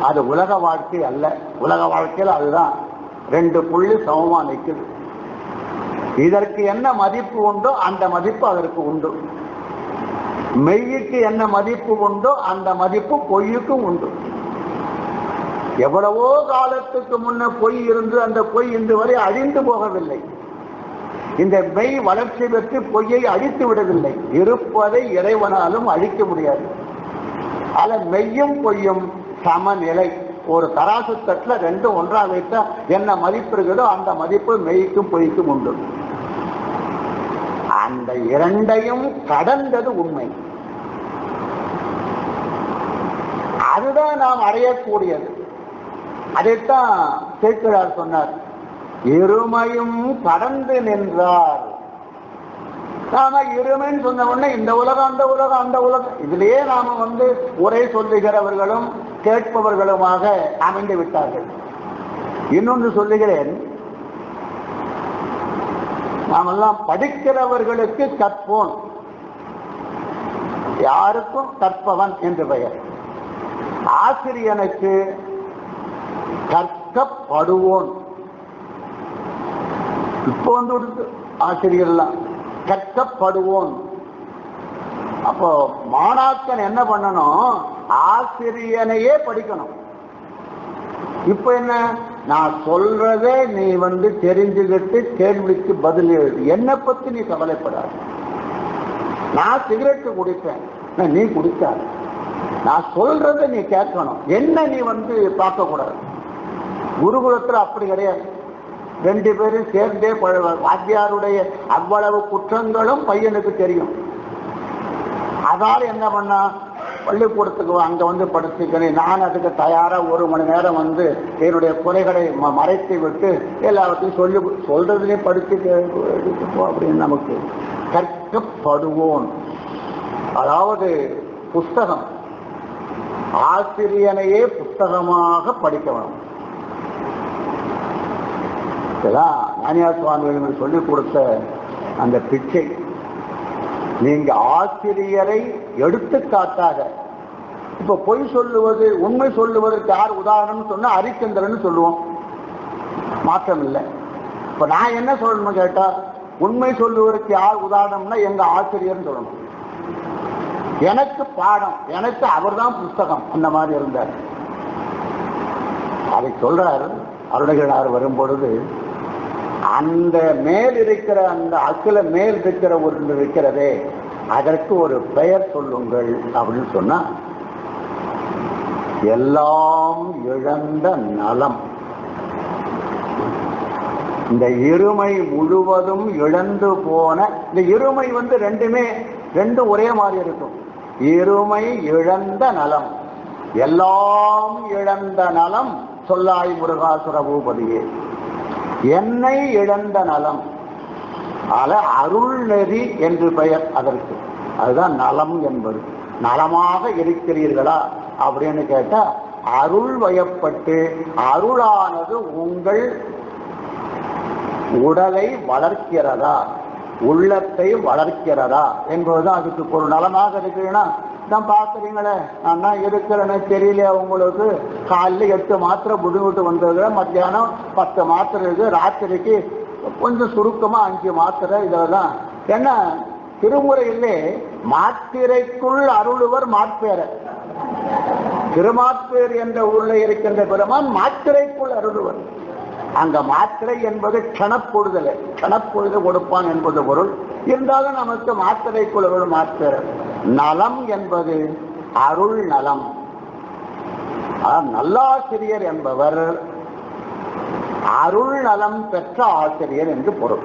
அது உலக வாழ்க்கை அல்ல. உலக வாழ்க்கையில் அதுதான் 2 புள்ளி சமமா நிற்குது. இதற்கு என்ன மதிப்பு உண்டோ அந்த மதிப்பு அதற்கு உண்டு. மெய்யுக்கு என்ன மதிப்பு உண்டோ அந்த மதிப்பு பொய்யுக்கும் உண்டு. எவ்வளவோ காலத்துக்கு முன்ன பொய் இருந்து அந்த பொய் இன்று வரை அழிந்து போகவில்லை. இந்த மெய் வளர்ச்சி பெற்று பொய்யை அழித்து விடவில்லை. இருப்பதை இறைவனாலும் அழிக்க முடியாது. ஆக மெய்யும் பொய்யும் சமநிலை. ஒரு தராசு தட்டுல 2 ஒன்றா வைத்தா என்ன மதிப்பு இருக்குதோ அந்த மதிப்பு மெய்க்கும் பொய்க்கும் உண்டு. அந்த 2ஐயும் கடந்தது உண்மை. அதுதான் நாம் அடையக்கூடியது. அதைத்தான் சேக்கிழார் சொன்னார், இருமையும் கடந்து நின்றார். நாம இருமைன்னு சொன்ன உடனே இந்த உலகம் அந்த உலகம் அந்த உலகம் இதுலயே நாம உரை சொல்லுகிறவர்களும் கேட்பவர்களுமாக அமைந்து விட்டார்கள். இன்னொன்று சொல்லுகிறேன், நாமெல்லாம் படிக்கிறவர்களுக்கு கற்போன், யாருக்கும் கற்பவன் என்று பெயர். ஆசிரியனுக்கு கற்கப்படுவோன். இப்போ ஆசிரியர்லாம் கற்கப்படுவோன். அப்போ மாணாக்கன் என்ன பண்ணணும்? ஆசிரியனையே படிக்கணும். இப்ப என்ன, நான் சொல்றதே நீ தெரிஞ்சுக்கிட்டு கேள்விக்கு பதில் எழுது. என்னை பத்தி நீ கவலைப்படாது. நான் சிகரெட் குடிப்பேன், நீ குடிக்காது. நான் சொல்றதை நீ கேட்கணும். என்ன நீ பார்க்க கூடாது. குருகுலத்துல அப்படி கிடையாது. 2 பேரும் சேர்ந்தே பழகுவார். வாத்தியாருடைய அவ்வளவு குற்றங்களும் பையனுக்கு தெரியும். அதால என்ன பண்ணா, பள்ளிக்கூடத்துக்கு அங்க படிச்சுக்கிறேன், நான் அதுக்கு தயாரா 1 மணி நேரம் என்னுடைய குறைகளை மறைத்து விட்டு எல்லாத்தையும் சொல்றதுலேயும் படிச்சு எடுத்துப்போம் அப்படின்னு நமக்கு கற்கப்படுவோம். அதாவது புஸ்தகம் ஆசிரியனையே புத்தகமாக படிக்க வேணும். ஞானியார் சுவாமிகள் சொல்லிக் கொடுத்த அந்த பிச்சை. நீங்க ஆசிரியரை எடுத்துக்காட்டாக, இப்ப பொய் சொல்லுவது உண்மை சொல்லுவதற்கு யார் உதாரணம் சொன்னா ஹரிச்சந்திரன் சொல்லுவோம், மாற்றம் இல்லை. இப்ப நான் என்ன சொல்லணும்னு கேட்டா, உண்மை சொல்லுவதற்கு யார் உதாரணம்னா எங்க ஆசிரியர்னு சொல்லணும். எனக்கு பாடம், எனக்கு அவர் தான் புஸ்தகம், அந்த மாதிரி இருந்தார். அதை சொல்றார் அருணகிரிநாதர் வரும்பொழுது, அந்த மேல் இருக்கிற அந்த அகில மேல் இருக்கிற ஒன்று இருக்கிறதே, அதற்கு ஒரு பெயர் சொல்லுங்கள் அப்படின்னு சொன்னா, எல்லாம் இழந்த நலம். இந்த இருமை முழுவதும் இழந்து போன, இந்த இருமை ரெண்டும் ஒரே மாதிரி இருக்கும். இருமை இழந்த நலம், எல்லாம் இழந்த நலம் சொல்லாய் முருகாசுர பூபதியே. என்னை இழந்த நலம், அருள் நெறி என்று பெயர் அதற்கு. அதுதான் நலம் என்பது. நலமாக இருக்கிறீர்களா அப்படின்னு கேட்டா, அருள் வயப்பட்டு அருளானது உங்கள் உடலை வளர்க்கிறதா, உள்ளத்தை வளர்க்கிறதா என்பதுதான் அதுக்கு பொருள். நலமாக இருக்கிறீங்கன்னா, நான் பார்க்குறீங்களே, நான் தான் இருக்கிறேன்னு தெரியலையா உங்களுக்கு? காலையில் 8 மாத்திரை புடுங்கிட்டு வந்தது, மத்தியானம் 10 மாத்திரை இருக்கு, ராத்திரிக்கு கொஞ்சம் சுருக்கமாக 5 மாத்திரை. இதெல்லாம் என்ன திருமுறையிலே மாத்திரைக்குள் அருளுவர் மாட்பேர. திருமாட்பேர் என்ற ஊர்ல இருக்கின்ற பெருமான் மாத்திரைக்குள் அருளுவர். அங்க மாத்திரை என்பது கணப்பொழுதலை, கணப்பொழுது கொடுப்பான் என்பது பொருள். இருந்தாலும் நமக்கு மாத்திரைக்குள் அருள் மாத்திர. நலம் என்பது அருள் நலம். நல்லாசிரியர் என்பவர் அருள் நலம் பெற்ற ஆசிரியர் என்று பொருள்.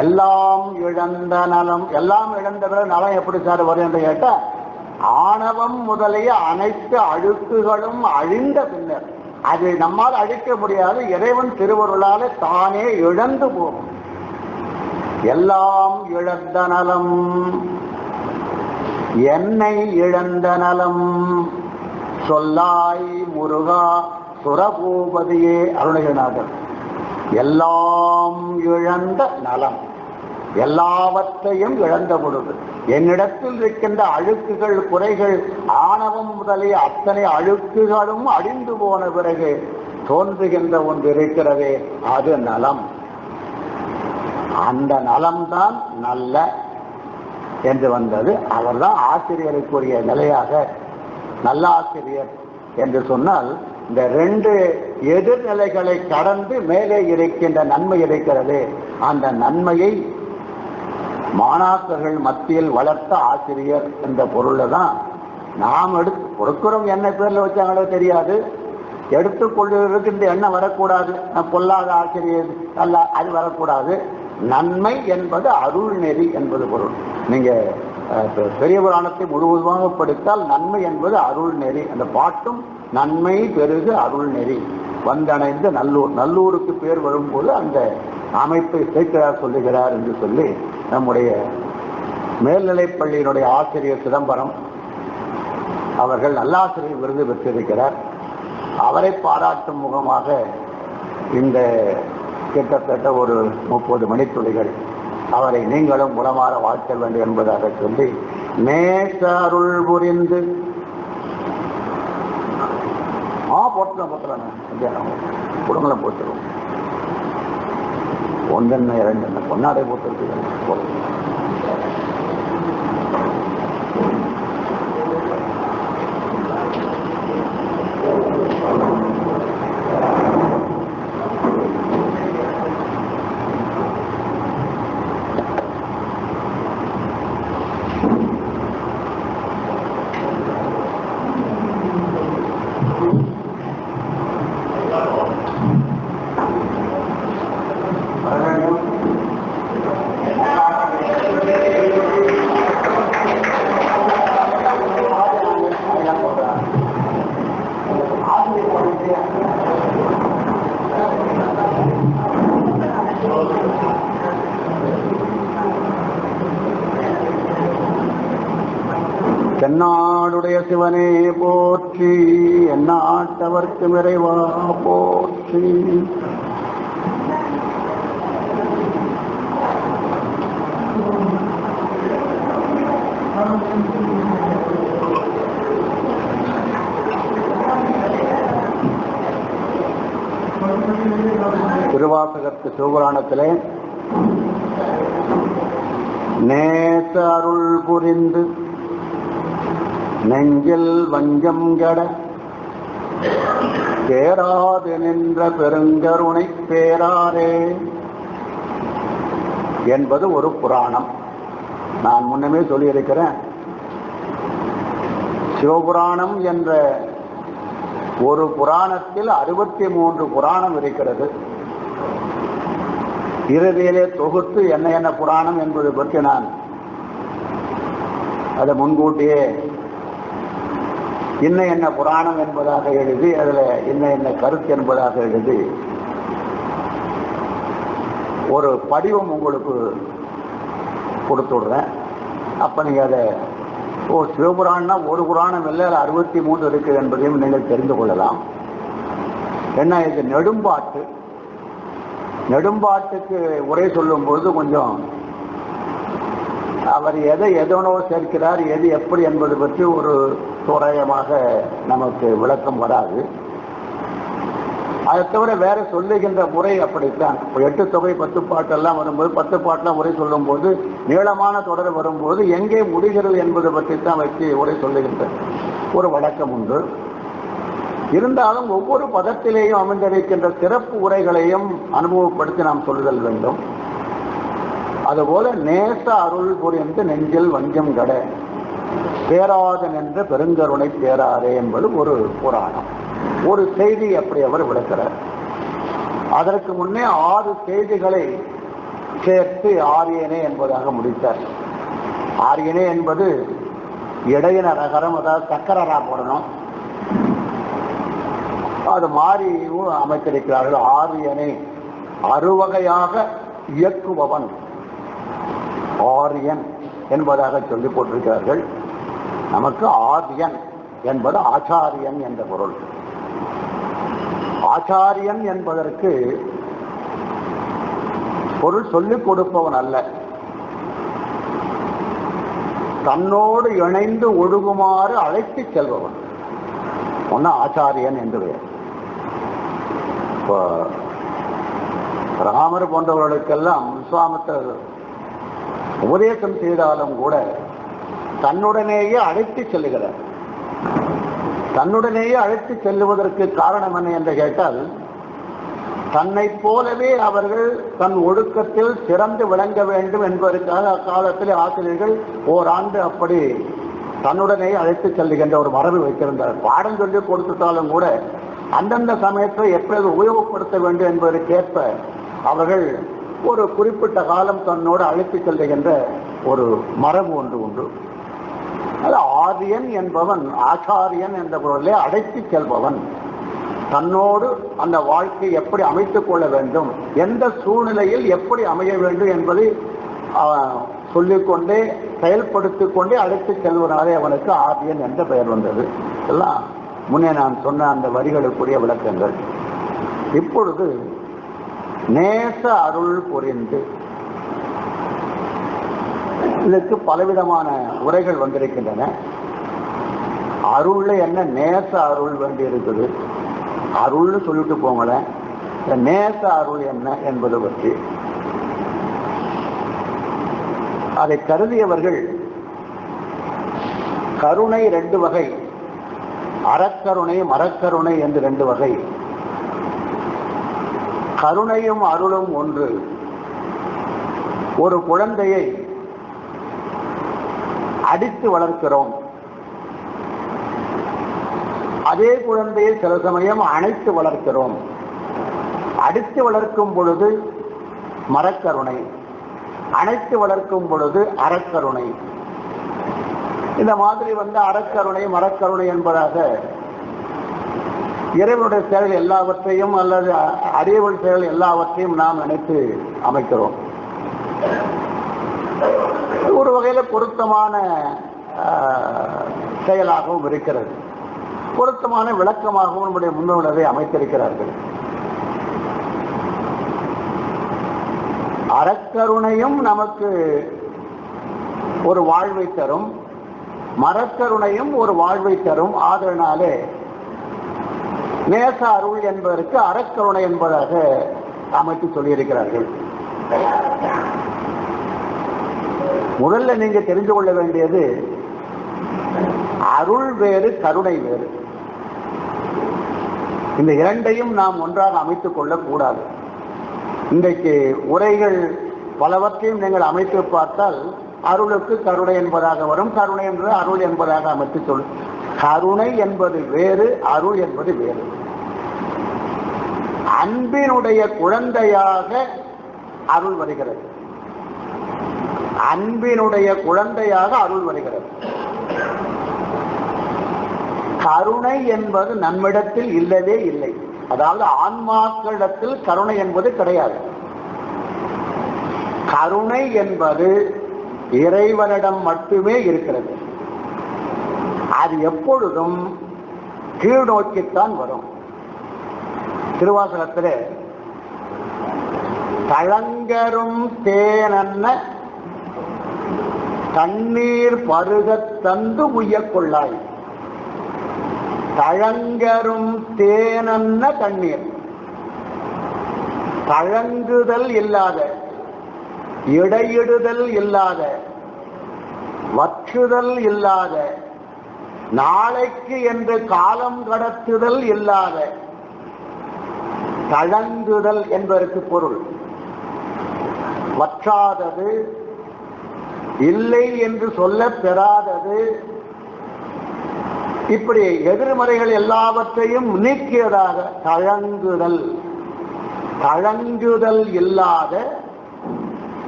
எல்லாம் இழந்த நலம், எல்லாம் இழந்தவர் நலம் எப்படி சார் வரும் என்று கேட்ட, ஆணவம் முதலிய அனைத்து அழுக்குகளும் அழிந்த பின்னர், அது நம்மால் அழிக்க முடியாது, இறைவன் திருவருளால தானே இழந்து போகும். எல்லாம் இழந்த நலம், என்னை இழந்த நலம் சொல்லாய் முருகா சுரபூபதியே அருணகிரிநாதர். எல்லாம் இழந்த நலம், எல்லாவற்றையும் இழந்த பொழுது என்னிடத்தில் இருக்கின்ற அழுக்குகள் குறைகள் ஆணவம் முதலிய அத்தனை அழுக்குகளும் அழிந்து போன பிறகு தோன்றுகின்ற ஒன்று இருக்கிறதே, அது நலம். அந்த நலம்தான் நல்ல என்று வந்தது. அவர்தான் ஆசிரியருக்குரிய நிலையாக நல்லாசிரியர் என்று சொன்னால், இந்த 2 எதிர்நிலைகளை கடந்து மேலே இருக்கின்ற நன்மை இருக்கிறது. அந்த நன்மையை மாணாக்கர்கள் மத்தியில் வளர்த்த ஆசிரியர் என்ற பொருளை தான் நாம் கொடுக்கிறோம். என்ன பேர்ல வச்சாங்களோ தெரியாது, எடுத்துக்கொள்ளுகின்ற எண்ணம் வரக்கூடாது. பொல்லாத ஆசிரியர் அல்ல, அது வரக்கூடாது. நன்மை என்பது அருள் நெறி என்பது பொருள். நீங்க பெரிய புராணத்தை முழுவதுமாக படித்தால் நன்மை என்பது அருள் நெறி. அந்த பாட்டும் நன்மை பெருகு அருள் நெறி வந்தணைந்து நல்லூர், நல்லூருக்கு பேர் வரும்போது அந்த அமைப்பை சேர்க்கிறார் சொல்லுகிறார் என்று சொல்லி, நம்முடைய மேல்நிலைப்பள்ளியினுடைய ஆசிரியர் சிதம்பரம் அவர்கள் நல்லாசிரியர் விருது பெற்றிருக்கிறார். அவரை பாராட்டும் முகமாக இந்த கிட்டத்தட்ட ஒரு 30 மணித்துளிகள் அவரை நீங்களும் உளமாற வாழ்த்த வேண்டும் என்பதாக சொல்லி, நேச அருள் புரிந்து போட்டுலாம் குடும்பம் போட்டுருவோம். 1 2 பொன்னாடை போட்டு தென்னாடுடைய தென்னாடுடைய சிவனே போற்றி, எந்நாட்டவர்க்கு இறைவா போற்றி. திருவாசகத்து சிவபுராணத்திலே நேச அருள் புரிந்து நெஞ்சில் வஞ்சம் கெட பேராது நின்ற பெருங்கருணை பேராரே என்பது ஒரு புராணம். நான் முன்னமே சொல்லியிருக்கிறேன், சிவபுராணம் என்ற ஒரு புராணத்தில் 63 புராணம் இருக்கிறது. இறுதியிலே தொகுத்து என்ன என்ன புராணம் என்பது பற்றி நான் அதை முன்கூட்டியே இன்ன என்ன புராணம் என்பதாக எழுதி, அதில் இன்ன என்ன கருத்து என்பதாக எழுதி ஒரு படிவம் உங்களுக்கு கொடுத்துடுறேன். அப்போ நீங்கள் அதை சிவபுராணம்னா ஒரு புராணம் இல்லை, 63 இருக்குது என்பதையும் நீங்கள் தெரிந்து கொள்ளலாம். என்ன இது நெடும்பாட்டு. நெடும்பாட்டுக்கு உரை சொல்லும்போது கொஞ்சம் அவர் எதனோ சேர்க்கிறார், எது எப்படி என்பது பற்றி ஒரு தோராயமாக நமக்கு விளக்கம் வராது. அதை தவிர வேற சொல்லுகின்ற முறை அப்படித்தான். இப்போ 8 தொகை 10 பாட்டெல்லாம் வரும்போது 10 பாட்டெல்லாம் உரை சொல்லும் போது நீளமான தொடர் வரும்போது எங்கே முடிகிறது என்பதை பற்றித்தான் வச்சு உரை சொல்லுகின்ற ஒரு வழக்கம் உண்டு. இருந்தாலும் ஒவ்வொரு பதத்திலேயும் அமைந்திருக்கின்ற சிறப்பு உரைகளையும் அனுபவப்படுத்தி நாம் சொல்லுதல் வேண்டும். அதுபோல நேச அருள் புரிந்து நெஞ்சில் வஞ்சம் கட பேராது நின்ற பெருங்கருணை பேராரே என்பது ஒரு புராணம். ஒரு செய்தி அப்படி அவர் விளக்கிறார். அதற்கு முன்னே 6 செய்திகளை சேர்த்து ஆரியனே என்பதாக முடித்தார். ஆரியனே என்பது இடையின ரகரம், அதாவது சக்கரரா போடணும், அது மாறி அமைத்திருக்கிறார்கள். ஆரியனே அறுவகையாக இயக்குபவன் ஆரியன் என்பதாக சொல்லி போட்டிருக்கிறார்கள். நமக்கு ஆரியன் என்பது ஆச்சாரியன் என்ற பொருள். ஆச்சாரியன் என்பதற்கு பொருள் சொல்லிக் கொடுப்பவன் அல்ல, தன்னோடு இணைந்து ஒழுகுமாறு அழைத்து செல்பவன் ஒன்னு ஆச்சாரியன் என்று பெயர். இப்போ ராமர் போன்றவர்களுக்கெல்லாம் விஸ்வாமித்திரர் உபதேசம் செய்தாலும் கூட தன்னுடனேயே அழைத்து செல்லுகிறார். தன்னுடனேயே அழைத்து செல்லுவதற்கு காரணம் என்ன என்று கேட்டால், தன்னை போலவே அவர்கள் தன் ஒழுக்கத்தில் சிறந்து விளங்க வேண்டும் என்பதற்காக அக்காலத்தில் ஆசிரியர்கள் ஓராண்டு அப்படி தன்னுடனேயே அழைத்து செல்லுகின்ற ஒரு மரபு வைத்திருந்தார். பாடம் சொல்லி கொடுத்துட்டாலும் கூட அந்தந்த சமயத்தை எப்பொழுது உபயோகப்படுத்த வேண்டும் என்பதற்கேற்ப அவர்கள் ஒரு குறிப்பிட்ட காலம் தன்னோடு அழைத்து செல்லுகின்ற ஒரு மரபு ஒன்று உண்டு. அது ஆரியன் என்பவன் ஆச்சாரியன் என்ற பொருளே அழைத்து செல்பவன். தன்னோடு அந்த வாழ்க்கை எப்படி அமைத்துக் கொள்ள வேண்டும், எந்த சூழ்நிலையில் எப்படி அமைய வேண்டும் என்பதை சொல்லிக்கொண்டே செயல்படுத்திக் கொண்டே அழைத்து செல்வனாலே அவனுக்கு ஆரியன் என்ற பெயர் வந்தது. எல்லாம் முன்னே நான் சொன்ன அந்த வரிகளுக்குரிய விளக்கங்கள். இப்பொழுது நேச அருள் புரிந்து, இதற்கு பலவிதமான உரைகள் வந்திருக்கின்றன. அருள்ல என்ன நேச அருள் வேண்டி இருக்குது, அருள்னு சொல்லிட்டு போங்களேன், நேச அருள் என்ன என்பது பற்றி அதை கருதியவர்கள் கருணை 2 வகை, அறக்கருணை மரக்கருணை என்று 2 வகை. கருணையும் அருளும் ஒன்று. ஒரு குழந்தையை அடித்து வளர்க்கிறோம், அதே குழந்தையை சில சமயம் அணைத்து வளர்க்கிறோம். அடித்து வளர்க்கும் பொழுது மரக்கருணை, அணைத்து வளர்க்கும் பொழுது அறக்கருணை. இந்த மாதிரி அறக்கருணை மரக்கருணை என்பதாக இறைவனுடைய செயல் எல்லாவற்றையும் அல்லது அறிவுள் செயல் எல்லாவற்றையும் நாம் நினைத்து அமைக்கிறோம். ஒரு வகையில் பொருத்தமான செயலாகவும் இருக்கிறது. பொருத்தமான விளக்கமாகவும் நம்முடைய முன்னோர்கள் அதை அமைத்திருக்கிறார்கள். அறக்கருணையும் நமக்கு ஒரு வாழ்வை தரும், மரக்கருணையும் ஒரு வாழ்வை தரும். ஆதரனாலே நேச அருள் என்பதற்கு அறக்கருணை என்பதாக அமைத்து சொல்லியிருக்கிறார்கள். முதல்ல நீங்க தெரிந்து கொள்ள வேண்டியது, அருள் வேறு, கருணை வேறு. இந்த இரண்டையும் நாம் ஒன்றாக அமைத்துக் கொள்ளக்கூடாது. இன்றைக்கு உரைகள் பலவற்றையும் நீங்கள் அமைத்து பார்த்தால் அருளுக்கு கருணை என்பதாக வரும், கருணை என்று அருள் என்பதாக அமைத்து சொல். கருணை என்பது வேறு, அருள் என்பது வேறு. அன்பினுடைய குழந்தையாக அருள் வருகிறது, அன்பினுடைய குழந்தையாக அருள் வருகிறது. கருணை என்பது நம்மிடத்தில் இல்லவே இல்லை. அதாவது ஆன்மாக்களிடத்தில் கருணை என்பது கிடையாது. கருணை என்பது இறைவனிடம் மட்டுமே இருக்கிறது. அது எப்பொழுதும் கீழ் நோக்கித்தான் வரும். திருவாசகத்திலே தழங்கரும் தேனன்ன தண்ணீர் பருகத் தந்து உய்யக் கொள்ளாய். தழங்கரும் தேனன்ன தண்ணீர், தழங்குதல் இல்லாத, இடையிடுதல் இல்லாத, வற்றுதல் இல்லாத, நாளைக்கு என்று காலம் கடத்துதல் இல்லாத, தழங்குதல் என்பதற்கு பொருள் வற்றாதது, இல்லை என்று சொல்ல பெறாதது, இப்படி எதிர்மறைகள் எல்லாவற்றையும் நீக்கியதாக தழங்குதல். தழங்குதல் இல்லாத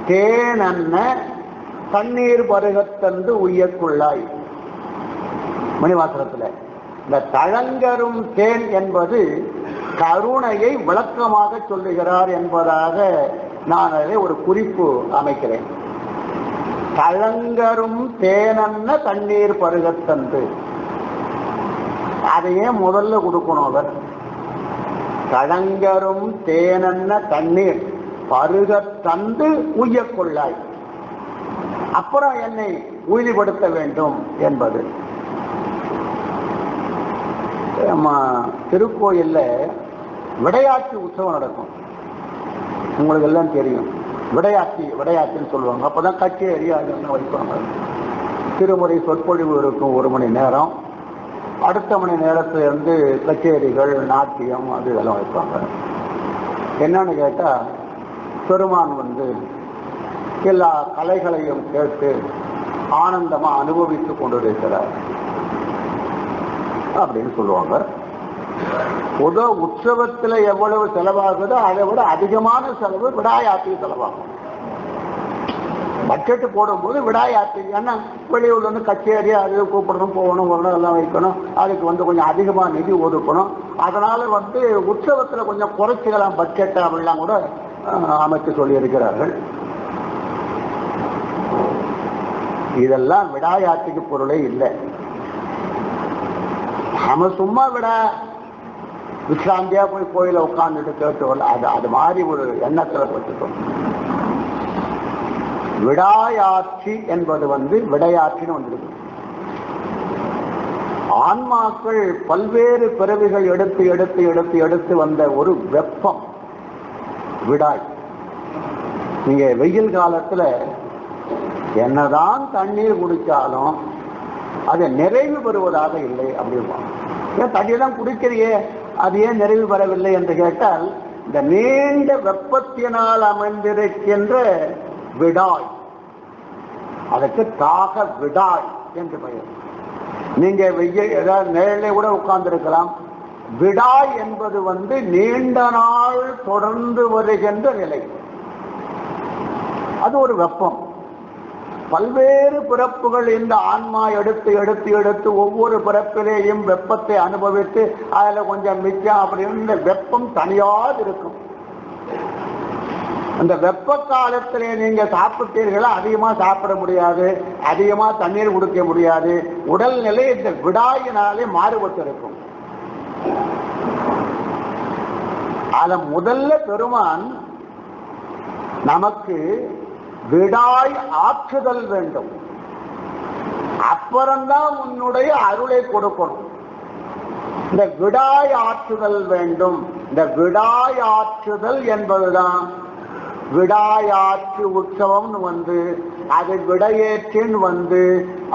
தேனன்ன தண்ணீர் பருகத்தந்து உய்யக்குள்ளாய். மணிவாசகத்தில் இந்த தழங்கரும் தேன் என்பது கருணையை விளக்கமாக சொல்லுகிறார் என்பதாக நான் அதை ஒரு குறிப்பு அமைக்கிறேன். தழங்கரும் தேனன்ன தண்ணீர் பருகத்தந்து, அதையே முதல்ல கொடுக்கணும். அவர் தழங்கரும் தேனன்ன தண்ணீர் பருகத்தந்து உய்யக்கொள்ளாய், அப்புறம் என்னை உறுதிப்படுத்த வேண்டும் என்பது. திருக்கோயில்ல விடையாட்சி உற்சவம் நடக்கும், உங்களுக்கு எல்லாம் தெரியும். விடையாட்சின்னு சொல்லுவாங்க. அப்பதான் கச்சேரி அதெல்லாம் வைப்பாங்க. திருமுறை சொற்பொழிவு இருக்கும் 1 மணி நேரம். அடுத்த மணி நேரத்துல இருந்து கச்சேரிகள், நாட்டியம் அது இதெல்லாம் வைப்பாங்க. என்னன்னு கேட்டா, பெருமான் எல்லா கலைகளையும் கேட்டு ஆனந்தமா அனுபவித்துக் கொண்டிருக்கிறார் அப்படின்னு சொல்லுவாங்க. பொது உற்சவத்துல எவ்வளவு செலவாகுதோ அதை விட அதிகமான செலவு விடாயாத்திரை செலவாகும். பட்ஜெட் போடும்போது விடாயாத்திரை, ஏன்னா வெளியூர்ல கச்சேரி அது கூப்பிடணும், போகணும், வரணும், எல்லாம் வைக்கணும். அதுக்கு கொஞ்சம் அதிகமா நிதி ஒதுக்கணும். அதனால உற்சவத்துல கொஞ்சம் குறைச்சிக்கலாம் பட்ஜெட் அப்படிலாம் கூட அமைத்து சொல்லி இருக்கிறார்கள். இதெல்லாம் விடாயாத்திரைக்கு பொருளே இல்லை. நம்ம சும்மா விசிராந்தியா போய் கோயில உட்கார்ந்துட்டு கேட்டு அது மாதிரி ஒரு எண்ணத்துல வச்சுட்டோம். விடாயாட்சி என்பது விடையாட்சின்னு வந்திருக்கு. ஆன்மாக்கள் பல்வேறு பிறவிகள் எடுத்து எடுத்து எடுத்து எடுத்து வந்த ஒரு வெப்பம் விடாய். நீங்க வெயில் காலத்துல என்னதான் தண்ணீர் குடிச்சாலும் அது நிறைவு பெறுவதாக இல்லை அப்படிமா. ஏன் தண்ணியெல்லாம் குடிக்கிறியே, அது ஏன் நிறைவு பெறவில்லை என்று கேட்டால், இந்த நீண்ட வெப்பத்தினால் அமைந்திருக்கின்ற விடாய், அதற்கு தாக விடாய் என்று பெயர். நீங்க ஏதாவது நிழலே கூட உட்கார்ந்து இருக்கலாம். விடாய் என்பது நீண்ட நாள் தொடர்ந்து வருகின்ற நிலை. அது ஒரு வெப்பம். பல்வேறு பிறப்புகள் இந்த ஆன்மா எடுத்து எடுத்து எடுத்து ஒவ்வொரு பிறப்பிலேயும் வெப்பத்தை அனுபவித்து அதுல கொஞ்சம் மிச்சம் அப்படின்னு வெப்பம் தனியாது இருக்கும். அந்த வெப்ப காலத்திலே நீங்க சாப்பிட்டீர்களா அதிகமா சாப்பிட முடியாது, அதிகமா தண்ணீர் குடிக்க முடியாது. உடல்நிலை இந்த விடாயினாலே மாறுபட்டு இருக்கும். அத முதல்ல பெருமான் நமக்கு விடாய் ஆற்றுதல் வேண்டும். அப்புறம்தான் உன்னுடைய அருளை கொடுக்கணும். இந்த விடாய் ஆற்றுதல் வேண்டும். இந்த விடாய் ஆற்றுதல் என்பதுதான் விடாயாற்று உற்சவம்னு வந்து, அது விடையேற்றின்னு வந்து,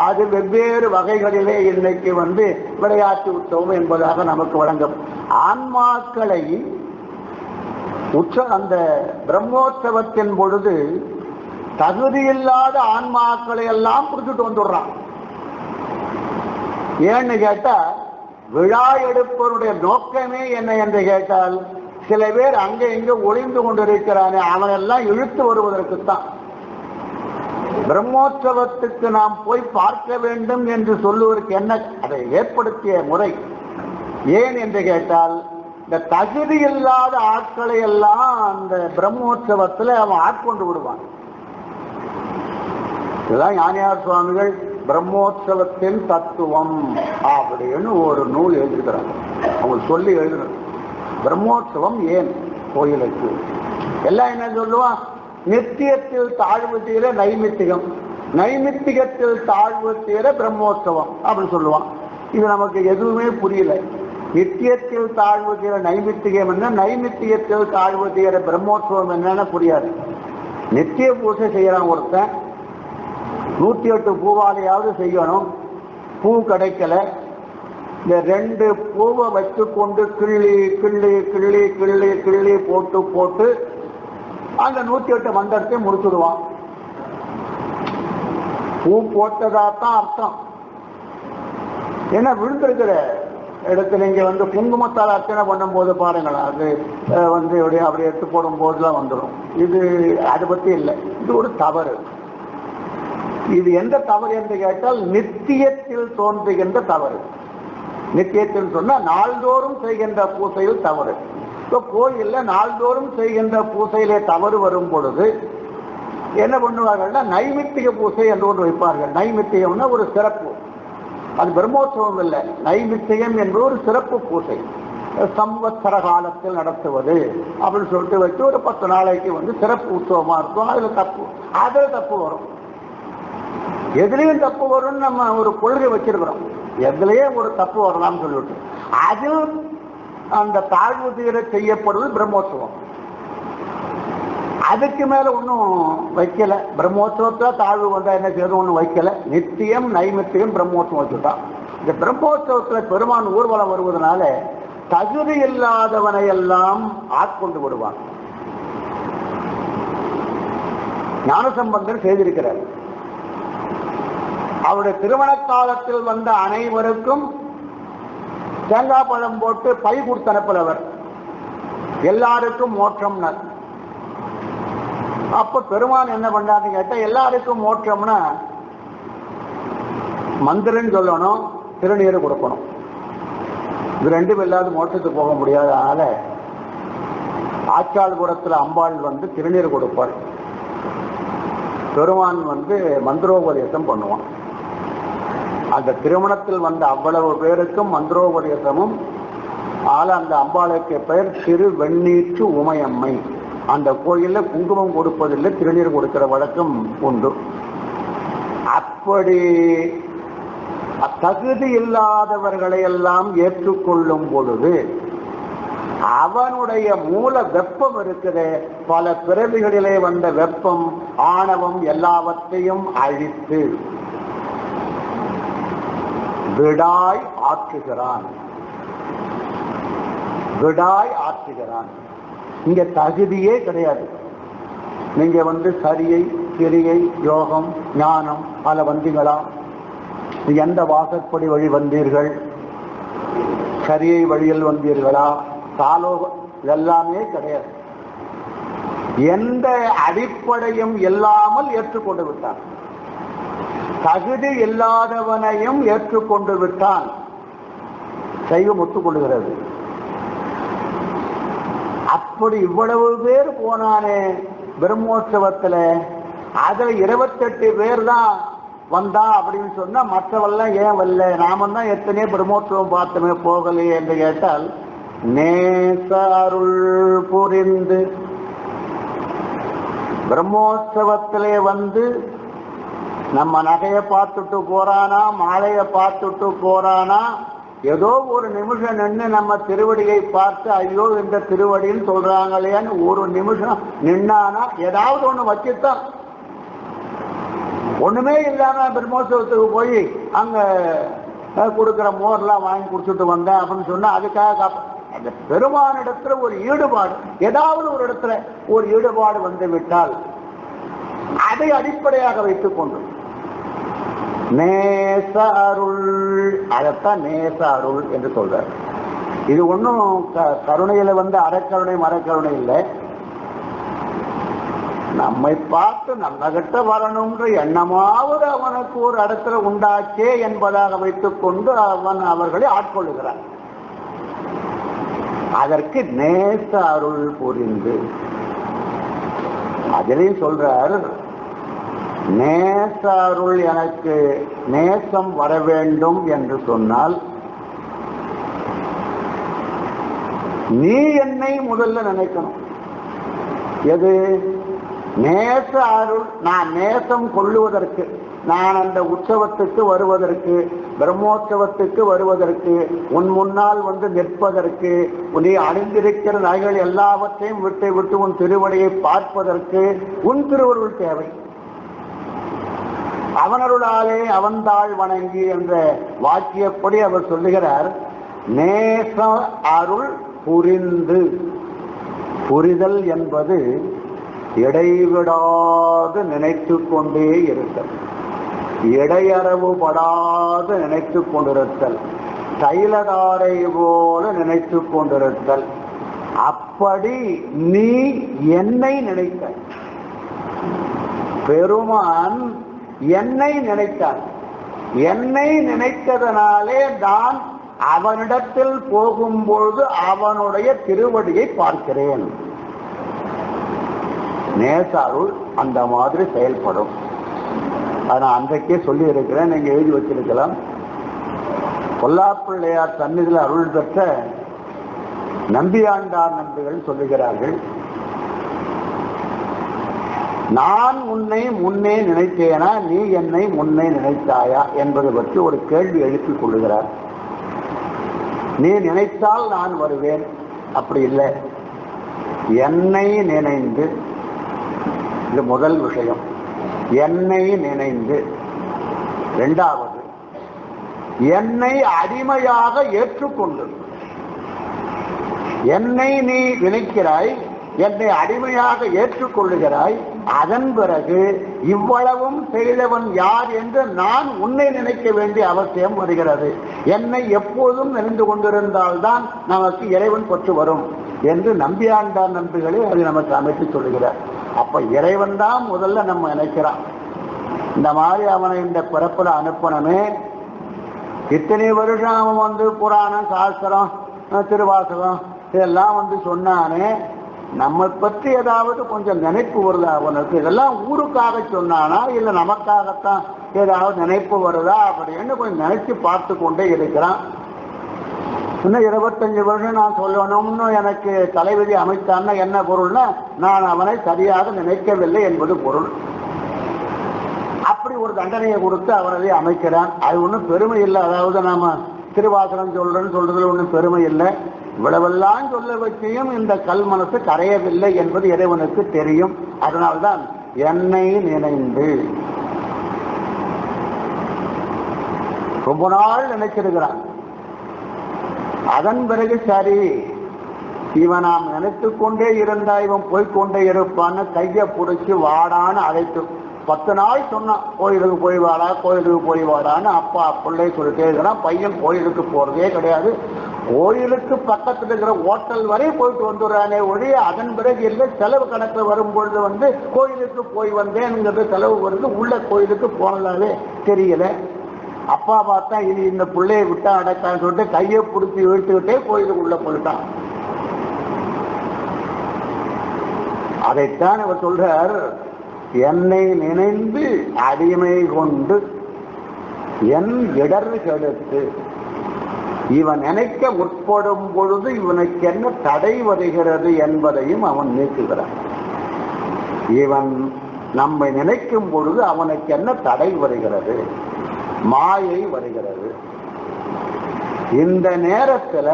அது வெவ்வேறு வகைகளிலே இன்னைக்கு வந்து விடையாற்று உற்சவம் என்பதாக நமக்கு வழங்கும். ஆன்மாக்களை அந்த பிரம்மோற்சவத்தின் பொழுது தகுதியில்லாத ஆன்மாக்களை எல்லாம் புடிச்சுட்டு வந்துடுறான். ஏன்னு கேட்டா, விழா எடுப்பவருடைய நோக்கமே என்ன என்று கேட்டால், சில பேர் அங்க இங்க ஒளிந்து கொண்டிருக்கிறானே அவனெல்லாம் இழுத்து வருவதற்குத்தான். பிரம்மோற்சவத்துக்கு நாம் போய் பார்க்க வேண்டும் என்று சொல்லுவதற்கு என்ன அதை ஏற்படுத்திய முறை ஏன் என்று கேட்டால், இந்த தகுதி இல்லாத ஆட்களை எல்லாம் அந்த பிரம்மோற்சவத்தில் அவன் ஆட்கொண்டு விடுவான். இதுதான் ஞானியார் சுவாமிகள் பிரம்மோற்சவத்தின் தத்துவம் அப்படின்னு ஒரு நூல் எழுதிக்கிறாங்க. அவங்க சொல்லி எழுதுறாங்க, பிரம்மோற்சவம் ஏன் கோயிலுக்கு. எல்லாம் என்ன சொல்லுவான், நித்தியத்தில் தாழ்வு தீர நைமித்திகம், நைமித்திகத்தில் தாழ்வு தீர பிரம்மோற்சவம் அப்படின்னு சொல்லுவான். இது நமக்கு எதுவுமே புரியல. நித்தியத்தில் தாழ்வு தீர நைமித்திகம் என்ன, நைமித்திகத்தில் தாழ்வு தீர பிரம்மோற்சவம் என்னன்னு புரியாது. நித்திய பூஜை செய்யறான் ஒருத்தன், 108 பூவாலையாவது செய்யணும், பூ கிடைக்கல, இந்த 2 பூவை வச்சு கொண்டு கிள்ளி கிள்ளி கிள்ளி கிள்ளி கிள்ளி போட்டு போட்டு அந்த 108 மந்திரத்தை முடிச்சுடுவான். பூ போட்டதாத்தான் அர்த்தம். ஏன்னா விழுந்திருக்கிற இடத்துல இங்க வந்து குங்குமத்தால் அர்ச்சனை பண்ணும் போது பாருங்களா, அது வந்து அப்படி எடுத்து போடும் போதுலாம் வந்துடும். இது அதை பத்தி இல்லை, இது ஒரு தவறு. இது எந்த தவறு என்று கேட்டால், நித்தியத்தில் தோன்றுகின்ற தவறு. நித்தியத்தில் சொன்னா நாள்தோறும் செய்கின்ற பூசையில் தவறு. இப்போ கோயில்ல நாள்தோறும் செய்கின்ற பூசையிலே தவறு வரும் பொழுது என்ன பண்ணுவார்கள்னா, நைமித்திக பூசை என்று ஒன்று வைப்பார்கள். நைமித்திகம்னா ஒரு சிறப்பு, அது பிரம்மோற்சவம் இல்லை. நைமித்திகம் என்பது ஒரு சிறப்பு பூசை, சம்வத்சர காலத்தில் நடத்துவது அப்படின்னு சொல்லிட்டு வச்சு ஒரு 10 நாளைக்கு வந்து சிறப்பு உற்சவமா இருக்கும். அதுல தப்பு வரும். எதுலையும் தப்பு வரும்னு நம்ம ஒரு கொள்கை வச்சிருக்கிறோம். எதுலயே ஒரு தப்பு வரலாம்னு சொல்லிவிட்டு அதில் அந்த தாழ்வு தீர செய்யப்படுவது பிரம்மோற்சவம். அதுக்கு மேல ஒன்றும் வைக்கல. பிரம்மோற்சவத்துல தாழ்வு வந்தா என்ன செய்யணும், ஒன்றும் வைக்கல. நித்தியம் நைமித்தியம் பிரம்மோற்சவம் வச்சுட்டான். இந்த பிரம்மோற்சவத்துல பெருமான் ஊர்வலம் வருவதனால தகுதி இல்லாதவனை எல்லாம் ஆட்கொண்டு விடுவான். ஞானசம்பந்தர் செய்திருக்கிறார். அவருடைய திருமண காலத்தில் வந்த அனைவருக்கும் தேங்காய் பழம் போட்டு பை கொடுத்து அனுப்பலவர், எல்லாருக்கும் மோட்சம்னார். அப்ப பெருமான் என்ன பண்ணாருன்னு கேட்டா, எல்லாருக்கும் மோட்சம்னா மந்திரன்னு சொல்லணும், திருநீரை கொடுக்கணும். இது ரெண்டும் இல்லாத மோட்சத்துக்கு போக முடியாதனால ஆச்சாள்புரத்தில் அம்பாள் வந்து திருநீர் கொடுப்பார். பெருமான் வந்து மந்திரோபதேசம் பண்ணுவான். அந்த திருமணத்தில் வந்த அவ்வளவு பேருக்கும் மந்திரோபதேசமும். அந்த அம்பாளுக்கு பெயர் திரு வெண்ணீற்று உமையம்மை. அந்த கோயில்ல குங்குமம் கொடுப்பதில்லை, திருநீர் கொடுக்கிற வழக்கம் உண்டு. அப்படி தகுதி இல்லாதவர்களை எல்லாம் ஏற்றுக்கொள்ளும் பொழுது அவனுடைய மூல வெப்பம் இருக்குது, பல பிறவிகளிலே வந்த வெப்பம் ஆணவம் எல்லாவற்றையும் அழித்து விடாய் ஆற்றுகிறான். விடாய் ஆற்றுகிறான். இங்க தகுதியே கிடையாது. நீங்க வந்து சரியை கிரியை யோகம் ஞானம் பல வந்தீங்களா, எந்த வாசற்படி வழி வந்தீர்கள், சரியை வழியில் வந்தீர்களா, சாலோகம், இதெல்லாமே கிடையாது. எந்த அடிப்படையும் இல்லாமல் ஏற்றுக்கொண்டு விட்டான். தகுதி இல்லாதவனையும் ஏற்றுக்கொண்டு விட்டான். சைவம் ஒத்துக்கொள்கிறது. அப்படி இவ்வளவு பேர் போனானே, பிரம்மோற்சவத்துல அதுல 28 பேர் தான் வந்தா அப்படின்னு சொன்னா மற்றவெல்லாம் ஏன் வரல, நாம தான் எத்தனையோ பிரம்மோற்சவம் பார்த்தோமே போகலையே என்று கேட்டால், நேச அருள் புரிந்து பிரம்மோற்சவத்திலே வந்து நம்ம நகையை பார்த்துட்டு போறானா, மாலையை பார்த்துட்டு போறானா, ஏதோ ஒரு நிமிஷம் நின்று நம்ம திருவடியை பார்த்து ஐயோ இந்த திருவடின்னு சொல்றாங்களேன்னு ஒரு நிமிஷம் நின்னானா ஏதாவது ஒண்ணு வச்சுத்தான். ஒண்ணுமே இல்லாம பிரம்மோற்சவத்துக்கு போய் அங்க கொடுக்குற மோர்லாம் வாங்கி குடிச்சுட்டு வந்தேன் அப்படின்னு சொன்னா அதுக்காக அந்த பெருமானிடத்துல ஒரு ஈடுபாடு, ஏதாவது ஒரு இடத்துல ஒரு ஈடுபாடு வந்து விட்டால் அதை அடிப்படையாக வைத்துக் கொண்டு நேச அருள், அதைத்தான் நேச அருள் என்று சொல்றார். இது ஒன்றும் கருணையில வந்து அறக்கருணை மரக்கருணை இல்லை. நம்மை பார்த்து நம்ம கிட்ட வரணும்ன்ற எண்ணமாவது அவனுக்கு ஒரு இடத்துல உண்டாச்சே என்பதாக வைத்துக் கொண்டு அவன் அவர்களை ஆட்கொள்ளுகிறான். அதற்கு நேச அருள் புரிந்து அதிலையும் சொல்றார், நேச அருள் எனக்கு நேசம் வர வேண்டும் என்று சொன்னால் நீ என்னை முதல்ல நினைக்கணும். எது நேச அருள்? நான் நேசம் கொள்ளுவதற்கு, நான் அந்த உற்சவத்துக்கு வருவதற்கு, பிரம்மோற்சவத்துக்கு வருவதற்கு, உன் முன்னால் வந்து நிற்பதற்கு, நீ அணிந்திருக்கிற நகைகள் எல்லாவற்றையும் விட்டு விட்டு உன் திருவடியை பார்ப்பதற்கு உன் திருவருள் தேவை. அவனருளாலே அவன்தாள் வணங்கி என்ற வாக்கியப்படி அவர் சொல்லுகிறார். நேச அருள் புரிந்து, புரிதல் என்பது இடைவிடாது நினைத்து கொண்டே இருத்தல், இடையறவுபடாது நினைத்து கொண்டிருத்தல், தைலதாரை போல நினைத்து கொண்டிருத்தல். அப்படி நீ என்னை நினைத்த பெருமான் என்னை நினைத்தான். என்னை நினைத்ததனாலே நான் அவனிடத்தில் போகும்பொழுது அவனுடைய திருவடியை பார்க்கிறேன். நேசாருள் அந்த மாதிரி செயல்படும். அதை நான் அன்றைக்கே சொல்லி இருக்கிறேன், நீங்க எழுதி வச்சிருக்கலாம். பொல்லாப்பிள்ளையார் சந்நிதியில் அருள் பெற்ற நம்பியாண்டார் நம்பிகள் சொல்லுகிறார்கள், நான் உன்னை முன்னே நினைத்தேனா, நீ என்னை முன்னே நினைத்தாயா என்பது பற்றி ஒரு கேள்வி எழுப்பிக் கொள்ளுகிறார். நீ நினைத்தால் நான் வருவேன், அப்படி இல்லை. என்னை நினைந்து, இது முதல் விஷயம், என்னை நினைந்து. இரண்டாவது, என்னை அடிமையாக ஏற்றுக்கொண்டு. என்னை நீ நினைக்கிறாய், என்னை அடிமையாக ஏற்றுக்கொள்ளுகிறாய். அதன் பிறகு இவ்வளவும் செய்தவன் யார் என்று நான் உன்னை நினைக்க வேண்டிய அவசியம் வருகிறது. என்னை எப்போதும் நினைந்து கொண்டிருந்தால்தான் நமக்கு இறைவன் பற்று வரும் என்று நம்பியாண்டார் நம்பிகளே அது நமக்கு அமைத்து சொல்லுகிறார். அப்ப இறைவன் தான் முதல்ல நம்ம நினைக்கிறான். இந்த மாதிரி அவனை இந்த பிறப்புல அனுப்பணுமே, இத்தனை வருஷம் அவன் வந்து புராணம், சாஸ்திரம், திருவாசகம் இதெல்லாம் வந்து சொன்னானே, நம்ம பற்றி ஏதாவது கொஞ்சம் நினைப்பு வருதா அவனுக்கு? இதெல்லாம் ஊருக்காக சொன்னானா இல்லை நமக்காகத்தான் ஏதாவது நினைப்பு வருதா அப்படின்னு கொஞ்சம் நினைச்சு பார்த்து கொண்டே இருக்கிறான். இன்னும் 25 வருஷம் நான் சொல்லணும்னு எனக்கு தலைவிதி அமைத்தான்னா என்ன பொருள்னா, நான் அவனை சரியாக நினைக்கவில்லை என்பது பொருள். அப்படி ஒரு தண்டனையை கொடுத்து அவரதை அமைக்கிறான். அது ஒன்றும் பெருமை இல்லை. அதாவது நாம திருவாசகம் சொல்றேன்னு சொல்றதுல ஒன்றும் பெருமை இல்லை. இவ்வளவெல்லாம் சொல்ல வச்சியும் இந்த கல் மனசு கரையவில்லை என்பது இறைவனுக்கு தெரியும். அதனால்தான் என்னை நினைந்து ரொம்ப நாள் நினைச்சிருக்கிறான். அதன் பிறகு சரி, இவன் நாம் நினைத்து கொண்டே இருந்தா இவன் போய்கொண்டே இருப்பான்னு கையை பிடிச்சி வாடான்னு அழைத்து 10 நாள் சொன்னான், கோயிலுக்கு போய் வாடா, கோயிலுக்கு போய் வாடான்னு. அப்பா பிள்ளை சொல்லிட்டே இருக்கிறான். பையன் கோயிலுக்கு போறதே கிடையாது. கோயிலுக்கு பக்கத்தில் இருக்கிற ஹோட்டல் வரை போயிட்டு வந்துடுறானே ஒழிய அதன் பிறகு இல்லை. செலவு கணக்கில் வரும்பொழுது வந்து கோயிலுக்கு போய் வந்தேன்ங்கிறது செலவு வருது, உள்ள கோயிலுக்கு போனதாவே தெரியல. அப்பா பார்த்தா இது இந்த பிள்ளையை விட்டா அடக்கான்னு சொல்லிட்டு கையை பிடிச்சி இழுத்துக்கிட்டே கோயிலுக்கு உள்ள போயிட்டான். அதைத்தான் அவர் சொல்றார், என்னை நினைந்து அடிமை கொண்டு என் இடர் கெடுத்து. இவன் நினைக்க முற்படும் பொழுது இவனுக்கு என்ன தடை வருகிறது என்பதையும் அவன் நீக்குகிறான். இவன் நம்மை நினைக்கும் பொழுது அவனுக்கு என்ன தடை வருகிறது, மாயை வருகிறது. இந்த நேரத்துல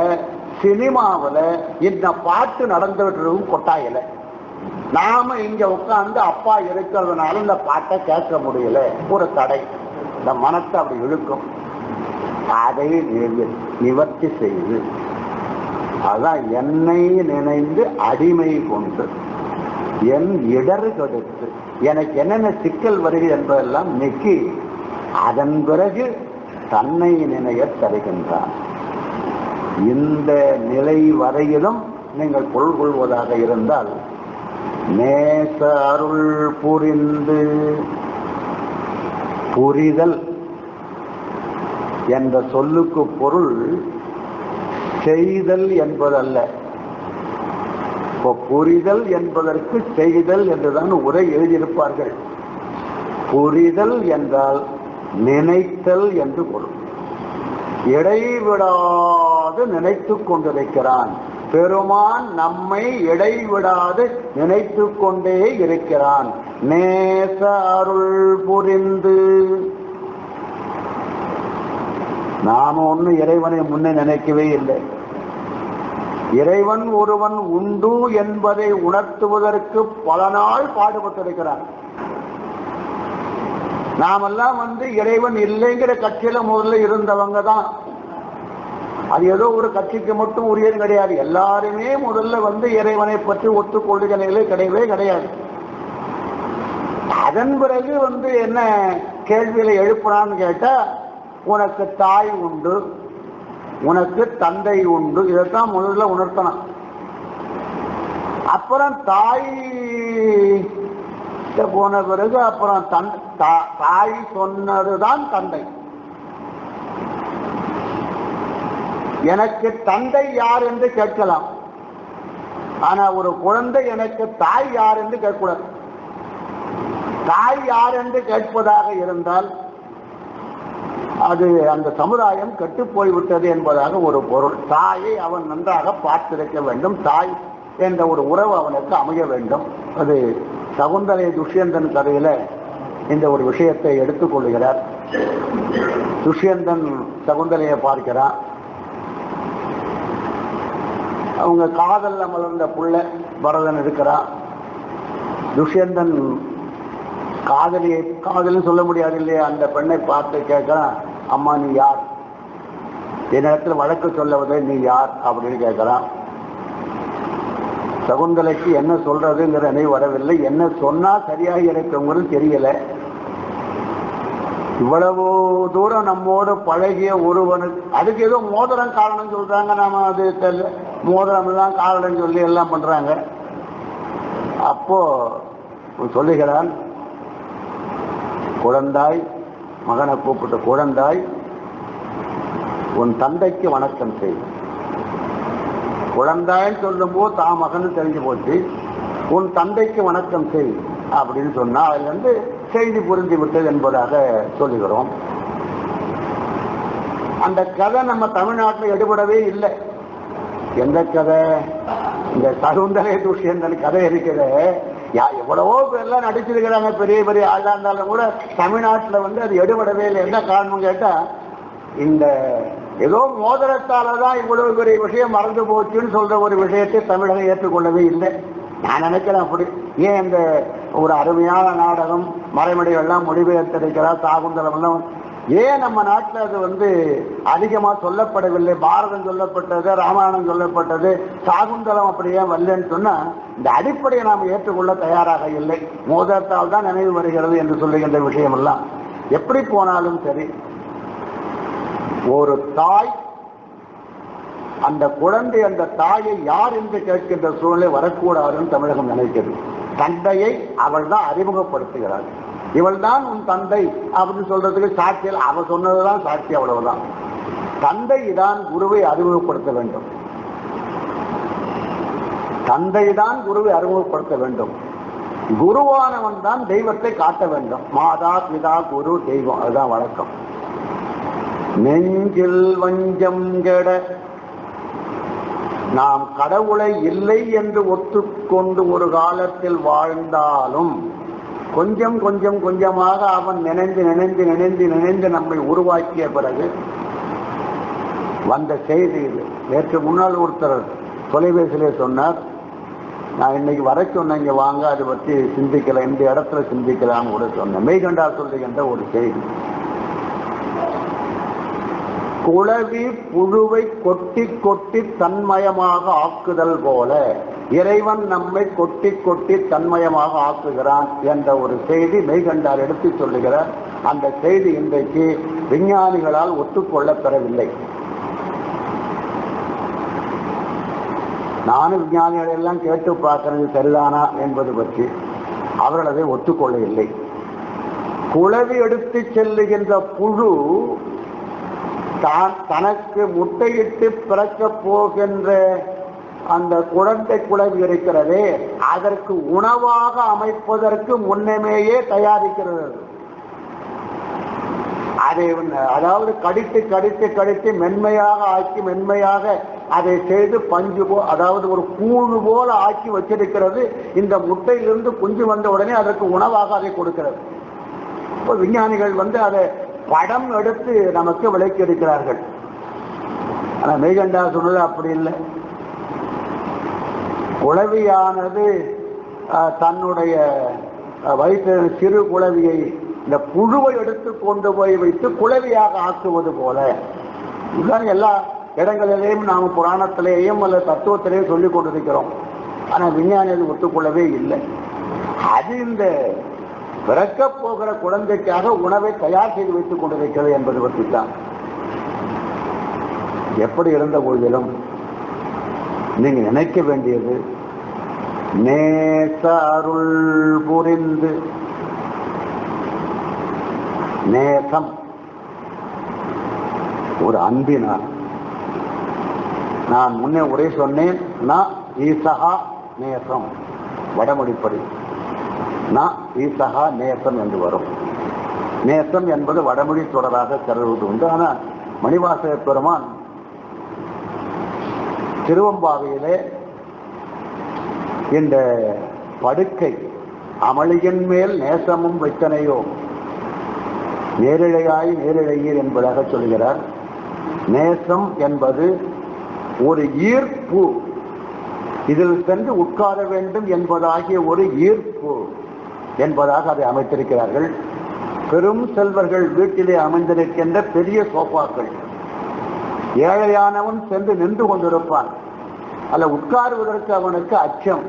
சினிமாவில் இந்த பாட்டு நடந்துட்டு கொட்டாயில நாம இங்க உட்கார்ந்து அப்பா இருக்கிறதுனால இந்த பாட்டை கேட்க முடியல, ஒரு தடை இந்த மனத்தை அப்படி இழுக்கும். அதை நிவர்த்தி செய்து, அதான் என்னை நினைந்து அடிமை கொண்டு என் இடர் கெடுத்து, எனக்கு என்னென்ன சிக்கல் வருகிறது என்பதெல்லாம் நீக்கி அதன் பிறகு தன்னை நினைய தருகின்றான். இந்த நிலை வரையிலும் நீங்கள் பொருள் கொள்வதாக இருந்தால், நேச அருள் புரிந்து, புரிதல் என்ற சொல்லுக்கு பொருள் செய்தல் என்பதல்ல. இப்போ புரிதல் என்பதற்கு செய்தல் என்றுதான் உரை எழுதியிருப்பார்கள். புரிதல் என்றால் நினைத்தல் என்று பொருள். இடைவிடாது நினைத்து கொண்டிருக்கிறான் பெருமான், நம்மை இடைவிடாது நினைத்து கொண்டே இருக்கிறான். நேச அருள் புரிந்து, நாம ஒன்னும் இறைவனை முன்னே நினைக்கவே இல்லை. இறைவன் ஒருவன் உண்டு என்பதை உணர்த்துவதற்கு பல நாள் பாடுபட்டிருக்கிறான். நாமெல்லாம் இறைவன் இல்லைங்கிற கட்சியில முதல்ல இருந்தவங்க தான். அது ஏதோ ஒரு கட்சிக்கு மட்டும் உரியது கிடையாது. எல்லாருமே முதல்ல இறைவனை பற்றி ஒத்துக்கொள்ளுகிற நிலை கிடையவே கிடையாது. அதன் பிறகு என்ன கேள்வியில எழுப்புறான்னு கேட்டா, உனக்கு தாய் உண்டு, உனக்கு தந்தை உண்டு, இதைத்தான் முதல்ல உணர்த்தணும். அப்புறம் தாய் போன பிறகு அப்புறம் தாய் சொன்னதுதான் தந்தை. எனக்கு தந்தை யார் என்று கேட்கலாம், ஆனா ஒரு குழந்தை எனக்கு தாய் யார் என்று கேட்கக்கூடாது. தாய் யார் என்று கேட்பதாக இருந்தால் அது அந்த சமுதாயம் கெட்டு போய்விட்டது என்பதாக ஒரு பொருள். தாயை அவன் நன்றாக பார்த்திருக்க வேண்டும், தாய் என்ற ஒரு உறவு அவனுக்கு அமைய வேண்டும். அது சகுந்தலை துஷ்யந்தன் கதையில இந்த ஒரு விஷயத்தை எடுத்துக்கொள்கிறார். துஷ்யந்தன் சகுந்தலையை பார்க்கிறான். அவங்க காதல்ல மலர்ந்த புள்ள பரதன் இருக்கிறான். துஷ்யந்தன் காதல்னு சொல்ல முடியாது இல்லையா, அந்த பெண்ணை பார்த்து கேட்கிறான், அம்மா நீ யார், என்னிடத்துல வழக்கு சொல்லவதே நீ யார் அப்படின்னு கேட்கிறான். சகுந்தலைக்கு என்ன சொல்றதுங்கிற நினைவு வரவில்லை. என்ன சொன்னா சரியாக இருக்குங்கிறது தெரியல. இவ்வளவு தூரம் நம்மோடு பழகிய ஒருவனுக்கு அதுக்கு ஏதோ மோதிரம் காரணம் சொல்றாங்க. நாம அது தெரியல, மோதிரம் தான் காரணம் சொல்லி எல்லாம் பண்றாங்க. அப்போ சொல்லுகிறான், குழந்தாய், மகனை கூப்பிட்டு, குழந்தாய் உன் தந்தைக்கு வணக்கம் செய். குழந்தாய்ன்னு சொல்லும் போது தான் மகன் தெரிஞ்சு போச்சு. உன் தந்தைக்கு வணக்கம் செய் அப்படின்னு சொன்னா அதுல செய்தி புரிந்து விட்டது என்பதாக சொல்லுகிறோம். அந்த கதை நம்ம தமிழ்நாட்டில் எடுபடவே இல்லை. எந்த கதை? இந்த சகுந்தலை துஷ்யந்தன் கதை இருக்கிற எவ்வளவோ பேர்லாம் நடிச்சிருக்கிறாங்க, பெரிய பெரிய ஆளா இருந்தாலும் கூட தமிழ்நாட்டில் அது எடுபடவே இல்லை. என்ன காரணம் கேட்டா, இந்த ஏதோ மோதிரத்தாலதான் இவ்வளவு பெரிய விஷயம் மறந்து போச்சுன்னு சொல்ற ஒரு விஷயத்தை தமிழகம் ஏற்றுக்கொள்ளவே இல்லை. நான் நினைக்கிறேன் அப்படி. ஏன் இந்த ஒரு அருமையான நாடகம் மறைமடைகள்லாம் மொழிபெயர்த்திருக்கிறார், சாகுந்தலம் எல்லாம் ஏன் நம்ம நாட்டில் அது அதிகமா சொல்லப்படவில்லை? பாரதம் சொல்லப்பட்டது, ராமாயணம் சொல்லப்பட்டது, சாகுந்தலம் அப்படியே வரலன்னு சொன்னா இந்த அடிப்படையை நாம் ஏற்றுக்கொள்ள தயாராக இல்லை. மோதிரத்தால் தான் நினைவு வருகிறது என்று சொல்லுகின்ற விஷயம் எல்லாம் எப்படி போனாலும் சரி, ஒரு தாய் அந்த குழந்தை அந்த தாயை யார் என்று கேட்கின்ற சூழ்நிலை வரக்கூடாதுன்னு தமிழகம் நினைக்கிறது. தந்தையை அவள் தான் அறிமுகப்படுத்துகிறாள். இவள் தான் உன் தந்தை அப்படின்னு சொல்றதுக்கு சாட்சியில் அவ சொன்னதுதான் சாட்சி, அவ்வளவுதான். தந்தை தான் குருவை அறிமுகப்படுத்த வேண்டும். தந்தை தான் குருவை அறிமுகப்படுத்த வேண்டும். குருவானவன் தான் தெய்வத்தை காட்ட வேண்டும். மாதா பிதா குரு தெய்வம், அதுதான் வழக்கம். நெஞ்சில் வஞ்சம் கெட நாம் கடவுளை இல்லை என்று ஒத்துக்கொண்டு ஒரு காலத்தில் வாழ்ந்தாலும் கொஞ்சம் கொஞ்சம் கொஞ்சமாக அவன் நினைந்து நினைந்து நினைந்து நினைந்து நம்மை உருவாக்கிய பிறகு வந்த செய்தி இது. நேற்று முன்னால் ஒருத்தர் தொலைபேசியிலே சொன்னார், நான் இன்னைக்கு வர சொன்னேன், இங்கே வாங்க, அதை பற்றி சிந்திக்கலாம், இந்த இடத்துல சிந்திக்கலாம்னு கூட சொன்னேன். மெய்கண்டா சொல்லுகின்ற ஒரு செய்தி. குளவி புழுவை கொட்டி கொட்டி தன்மயமாக ஆக்குதல் போல இறைவன் நம்மை கொட்டி கொட்டி தன்மயமாக ஆக்குகிறான் என்ற ஒரு செய்தி மெய்கண்டார் எடுத்து சொல்லுகிறார். அந்த செய்தி இன்றைக்கு விஞ்ஞானிகளால் ஒத்துக்கொள்ளப்பெறவில்லை. நானும் விஞ்ஞானிகளை எல்லாம் கேட்டு பார்க்கிறது சரிதானா என்பது பற்றி அவர்கள் அதை ஒத்துக்கொள்ள இல்லை. குளவி எடுத்து செல்லுகின்ற புழு தான் தனக்கு முட்டையிட்டு பிறக்க போகின்ற அந்த குழந்தை குளவி இருக்கிறதே, அதற்கு உணவாக அமைப்பதற்கு முன்னமேயே தயாரிக்கிறது. அதை அதாவது கடித்து கடித்து கடித்து மென்மையாக ஆக்கி மென்மையாக அதை செய்து பஞ்சு அதாவது ஒரு கூழு போல ஆக்கி வச்சிருக்கிறது. இந்த முட்டையிலிருந்து குஞ்சு வந்த உடனே அதற்கு உணவாக அதை கொடுக்கிறது. இப்போ விஞ்ஞானிகள் அதை படம் எடுத்து நமக்கு விளக்கி எடுக்கிறார்கள். ஆனா மெய்கண்டா சொன்னது அப்படி இல்லை. குளவியானது தன்னுடைய வயிற்றில் சிறு குளவியை இந்த புழுவை எடுத்து கொண்டு போய் வைத்து குளவியாக ஆக்குவது போல இதுதான் எல்லா இடங்களிலேயும் நாம் புராணத்திலேயும் அல்ல தத்துவத்திலேயும் சொல்லிக் கொண்டிருக்கிறோம். ஆனால் விஞ்ஞானி அது ஒத்துக்கொள்ளவே இல்லை. அது இந்த பிறக்க போகிற குழந்தைக்காக உணவை தயார் செய்து வைத்துக் கொண்டிருக்கிறது என்பது பற்றி தான். எப்படி இருந்த போதிலும் நீங்க நினைக்க வேண்டியது, நேச அருள் புரிந்து, நேசம் ஒரு அன்பினால். நான் முன்னே உரை சொன்னேன், நான் ஈசகா நேசம் வடமொழிப்படி, நான் ஈசகா நேசம் என்று வரும். நேசம் என்பது வடமொழி தொடராக கருதுவது உண்டு. ஆனால் மணிவாசக பெருமான் திருவம்பாவையிலே இந்த படுக்கை அமளியின் மேல் நேசமும் வைத்தனையோ நேரிழையாய் நேரிழையீர் என்பதாக சொல்கிறார். நேசம் என்பது ஒரு ஈர்ப்பு, இதில் சென்று உட்கார வேண்டும் என்பதாகிய ஒரு ஈர்ப்பு என்பதாக அதை அமைத்திருக்கிறார்கள். பெரும் செல்வர்கள் வீட்டிலே அமைந்திருக்கின்ற பெரிய சோஃபாக்கள், ஏழையானவன் சென்று நின்று கொண்டிருப்பான். அல்ல உட்காருவதற்கு அவனுக்கு அச்சம்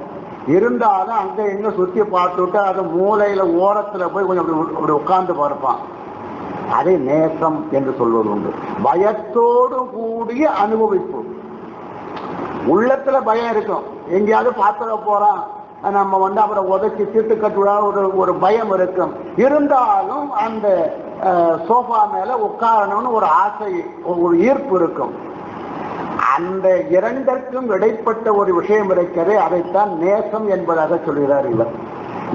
இருந்தாலும் அங்க எங்க சுற்றி பார்த்துட்டு அது மூலையில ஓரத்துல போய் கொஞ்சம் அப்படி உட்கார்ந்து பார்ப்பான். அதை நேசம் என்று சொல்வது உண்டு. பயத்தோடு கூடிய அனுபவிப்பு. உள்ளத்துல பயம் இருக்கும், எங்கேயாவது பார்த்துட போறான், நம்ம அப்புறம் உதச்சி தீர்த்து கட்டுவிடா ஒரு பயம் இருக்கும். இருந்தாலும் அந்த சோஃபா மேல உட்காரணும்னு ஒரு ஆசை, ஒரு ஈர்ப்பு இருக்கும். அந்த இரண்டிற்கும் இடைப்பட்ட ஒரு விஷயம் இருக்கிறது, அதைத்தான் நேசம் என்பதாக சொல்கிறார் இவர்.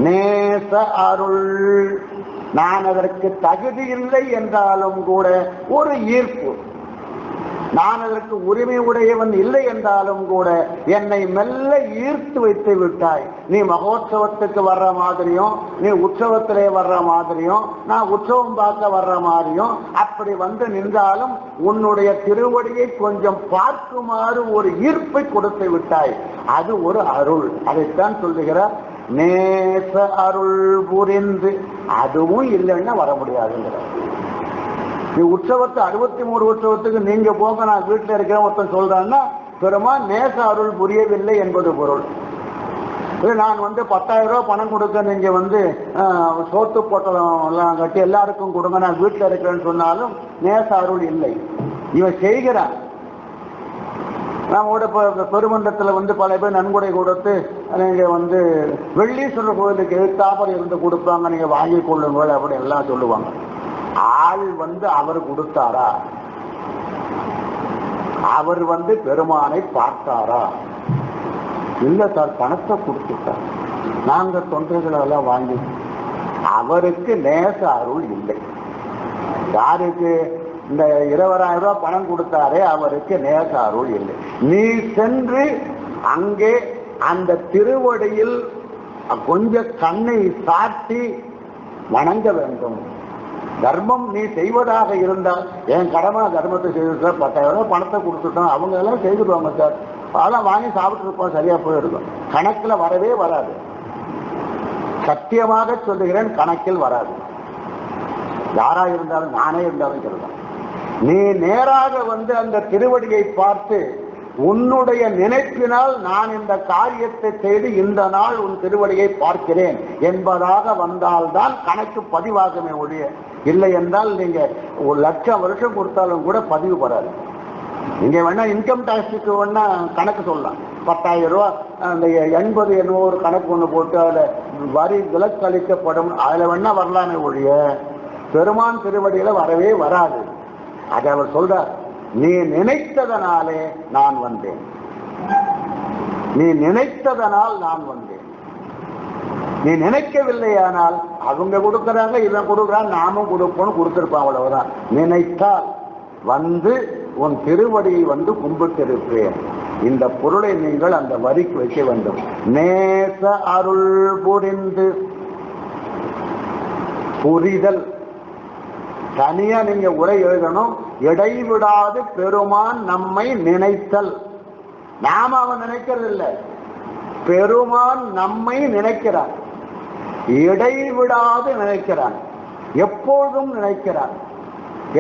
நேச அருள், நான் அதற்கு தகுதி இல்லை என்றாலும் கூட ஒரு ஈர்ப்பு, நான் அதற்கு உரிமை உடையவன் இல்லை என்றாலும் கூட என்னை மெல்ல ஈர்த்து வைத்து விட்டாய். நீ மகோத்சவத்துக்கு வர்ற மாதிரியும், நீ உற்சவத்திலே வர்ற மாதிரியும், நான் உற்சவம் பார்க்க வர்ற மாதிரியும் அப்படி வந்து நின்றாலும் உன்னுடைய திருவடியை கொஞ்சம் பார்க்குமாறு ஒரு ஈர்ப்பை கொடுத்து விட்டாய். அது ஒரு அருள். அதைத்தான் சொல்லுகிறார், நேச அருள் புரிந்து. அதுவும் இல்லைன்னா வர முடியாதுங்கிறார். நீ உற்சவத்தை 63 உற்சவத்துக்கு நீங்க போக, நான் வீட்டில் இருக்கிற ஒருத்தன் சொல்றான்னா பெருமான் நேச அருள் புரியவில்லை என்பது பொருள். நான் 10,000 ரூபாய் பணம் கொடுக்க, நீங்க சோத்து போட்டெல்லாம் கட்டி எல்லாருக்கும் கொடுங்க, நான் வீட்டில் இருக்கிறேன்னு சொன்னாலும் நேச அருள் இல்லை. இவன் செய்கிறான். நம்மோட பெருமண்டத்தில் பல பேர் நன்கொடை கொடுத்து நீங்க வெள்ளீஸ்வரர் கோயிலுக்கு எதிர்த்தாப்பர் இருந்து கொடுப்பாங்க, நீங்க வாங்கி கொள்ளுங்கள் அப்படி எல்லாம் சொல்லுவாங்க. ஆள் அவர் கொடுத்தாரா? அவர் பெருமானை பார்த்தாரா? இல்ல சார், பணத்தை கொடுத்துட்டார். நாங்க தொண்டர்களெல்லாம் வாங்கி, அவருக்கு நேச அருள் இல்லை. யாருக்கு இந்த 20,000 ரூபாய் பணம் கொடுத்தாரே அவருக்கு நேச அருள் இல்லை. நீ சென்று அங்கே அந்த திருவடியில் கொஞ்சம் கண்ணை சாட்டி வணங்க வேண்டும். தர்மம் நீ செய்வதாக இருந்தால், என் கடமை தர்மத்தை செய்து 10,000 ரூபாய் பணத்தை கொடுத்துட்டோம், அவங்க எல்லாம் செய்துடுவாங்க சார், அதெல்லாம் வாங்கி சாப்பிட்டு இருப்போம், சரியா போயிருக்கும். கணக்கில் வரவே வராது. சத்தியமாக சொல்லுகிறேன், கணக்கில் வராது. யாரா இருந்தாலும், நானே இருந்தாலும் சொல்லுவேன். நீ நேராக வந்து அந்த திருவடியை பார்த்து உன்னுடைய நினைப்பினால் நான் இந்த காரியத்தை செய்து இந்த நாள் உன் திருவடியை பார்க்கிறேன் என்பதாக வந்தால்தான் கணக்கு பதிவாகுமே ஒழிய, இல்லை என்றால் நீங்க 1,00,000 வருஷம் கொடுத்தாலும் கூட பதிவு வராது. நீங்க வேணா இன்கம் டாக்ஸுக்கு வேணா கணக்கு சொல்லலாம். 10,000 ரூபாய் அந்த 80 என்னவோ ஒரு கணக்கு ஒன்று போட்டு அதில் வரி விலக்களிக்கப்படும், அதில் வேணா வரலாமே ஒழிய பெருமான் திருவடியில வரவே வராது. அதை அவர் சொல்றார், நீ நினைத்ததனாலே நான் வந்தேன், நீ நினைத்ததனால் நான் வந்தேன். நீ நினைக்கவில்லையானால் அவங்க கொடுக்கறாங்க, இவன் கொடுக்குறான், நாமும் கொடுப்போம், கொடுத்திருப்பான், அவ்வளவுதான். நினைத்தால் வந்து உன் திருவடியை வந்து கும்பிட்டிருப்பேன். இந்த பொருளை நீங்கள் அந்த வரிக்கு வைக்க வேண்டும். நேச அருள் புரிந்து, புரிதல் தனியா நீங்க உரை எழுதணும். இடைவிடாது பெருமான் நம்மை நினைத்தல். நாம அவன் நினைக்கிறது இல்லை, பெருமான் நம்மை நினைக்கிறான். இடைவிடாது நினைக்கிறான், எப்பொழுதும் நினைக்கிறான்.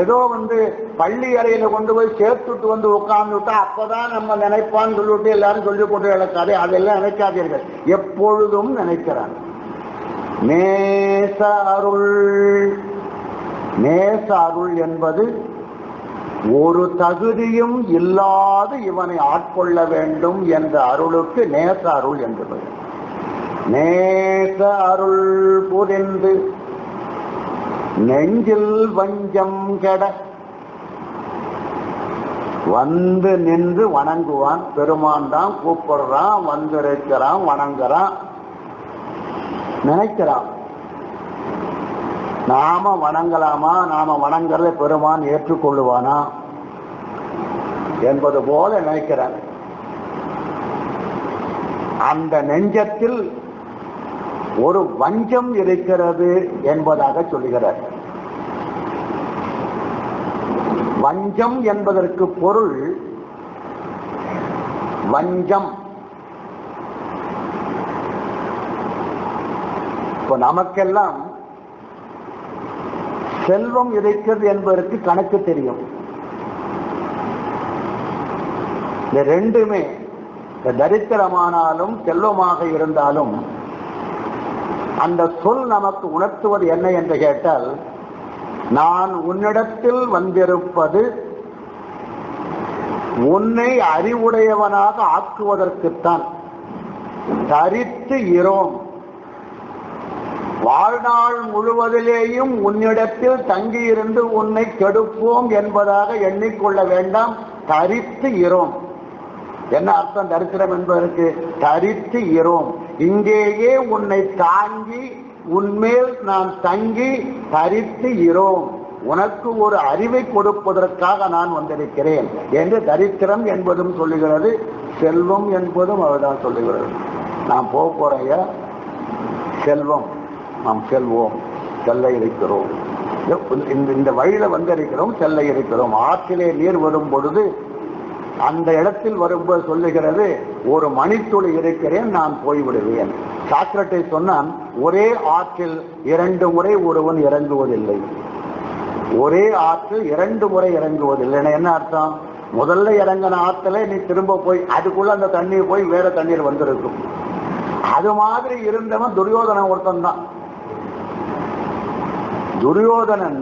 ஏதோ வந்து பள்ளி அறையில கொண்டு போய் சேர்த்துட்டு வந்து உட்கார்ந்துட்டா அப்பதான் நம்ம நினைப்பான்னு சொல்லிட்டு எல்லாரும் சொல்லி கொண்டு இழக்காது, அதெல்லாம் நினைக்காதீர்கள், எப்பொழுதும் நினைக்கிறான். நேச அருள், நேச அருள் என்பது ஒரு தகுதியும் இல்லாது இவனை ஆட்கொள்ள வேண்டும் என்ற அருளுக்கு நேச அருள் என்பது. நேச அருள் புரிந்து நெஞ்சில் வஞ்சம் கெட வந்து நின்று வணங்குவான். பெருமான் தான் கூப்பிடுறான், வந்திருக்கிறான், வணங்குறான், நினைக்கிறான். நாம வணங்கலாமா, நாம வணங்குறதை பெருமான் ஏற்றுக்கொள்ளுவானா என்பது போல நினைக்கிறான். அந்த நெஞ்சத்தில் ஒரு வஞ்சம் இருக்கிறது என்பதாக சொல்லுகிறார். வஞ்சம் என்பதற்கு பொருள் வஞ்சம். இப்போ நமக்கெல்லாம் செல்வம் இருக்கிறது என்பதற்கு கணக்கு தெரியும். இந்த ரெண்டுமே, தரித்திரமானாலும் செல்வமாக இருந்தாலும் அந்த சொல் நமக்கு உணர்த்துவது என்ன என்று கேட்டால், நான் உன்னிடத்தில் வந்திருப்பது உன்னை அறிவுடையவனாக ஆக்குவதற்குத்தான். தரித்து இரோம், வாழ்நாள் முழுவதிலேயும் உன்னிடத்தில் தங்கியிருந்து உன்னை கெடுப்போம் என்பதாக எண்ணிக்கொள்ள வேண்டாம். தரித்து இரோம். என்ன அர்த்தம் தரித்திரம் என்பதற்கு? தரித்து இரோம், இங்கேயே உன்னை தாங்கி உன்மேல் நான் தங்கி தரித்து இரோம், உனக்கு ஒரு அறிவை கொடுப்பதற்காக நான் வந்திருக்கிறேன் என்று தரித்திரம் என்பதும் சொல்லுகிறது. செல்வம் என்பதும் அவர்தான் சொல்லுகிறது. நாம் போறைய செல்வம், நாம் செல்வோம், செல்ல இருக்கிறோம், இந்த வழியில வந்திருக்கிறோம், செல்ல இருக்கிறோம். ஆற்றிலே நீர் வரும் பொழுது அந்த இடத்தில் வரும்போது சொல்லுகிறது, ஒரு மணித்துளி இருக்கிறேன், நான் போய்விடுவேன். சாக்ரட்டிஸ் சொன்னான், ஒரே ஆற்றில் 2 முறை ஒருவன் இறங்குவதில்லை, ஒரே ஆற்றில் 2 முறை இறங்குவதில்லை. என்ன அர்த்தம்? முதல்ல இறங்கின ஆற்றில நீ திரும்ப போய் அதுக்குள்ள அந்த தண்ணீர் போய் வேற தண்ணீர் வந்திருக்கும். அது மாதிரி இருந்தவன் துரியோதனன் ஒருத்தன் தான். துரியோதனன்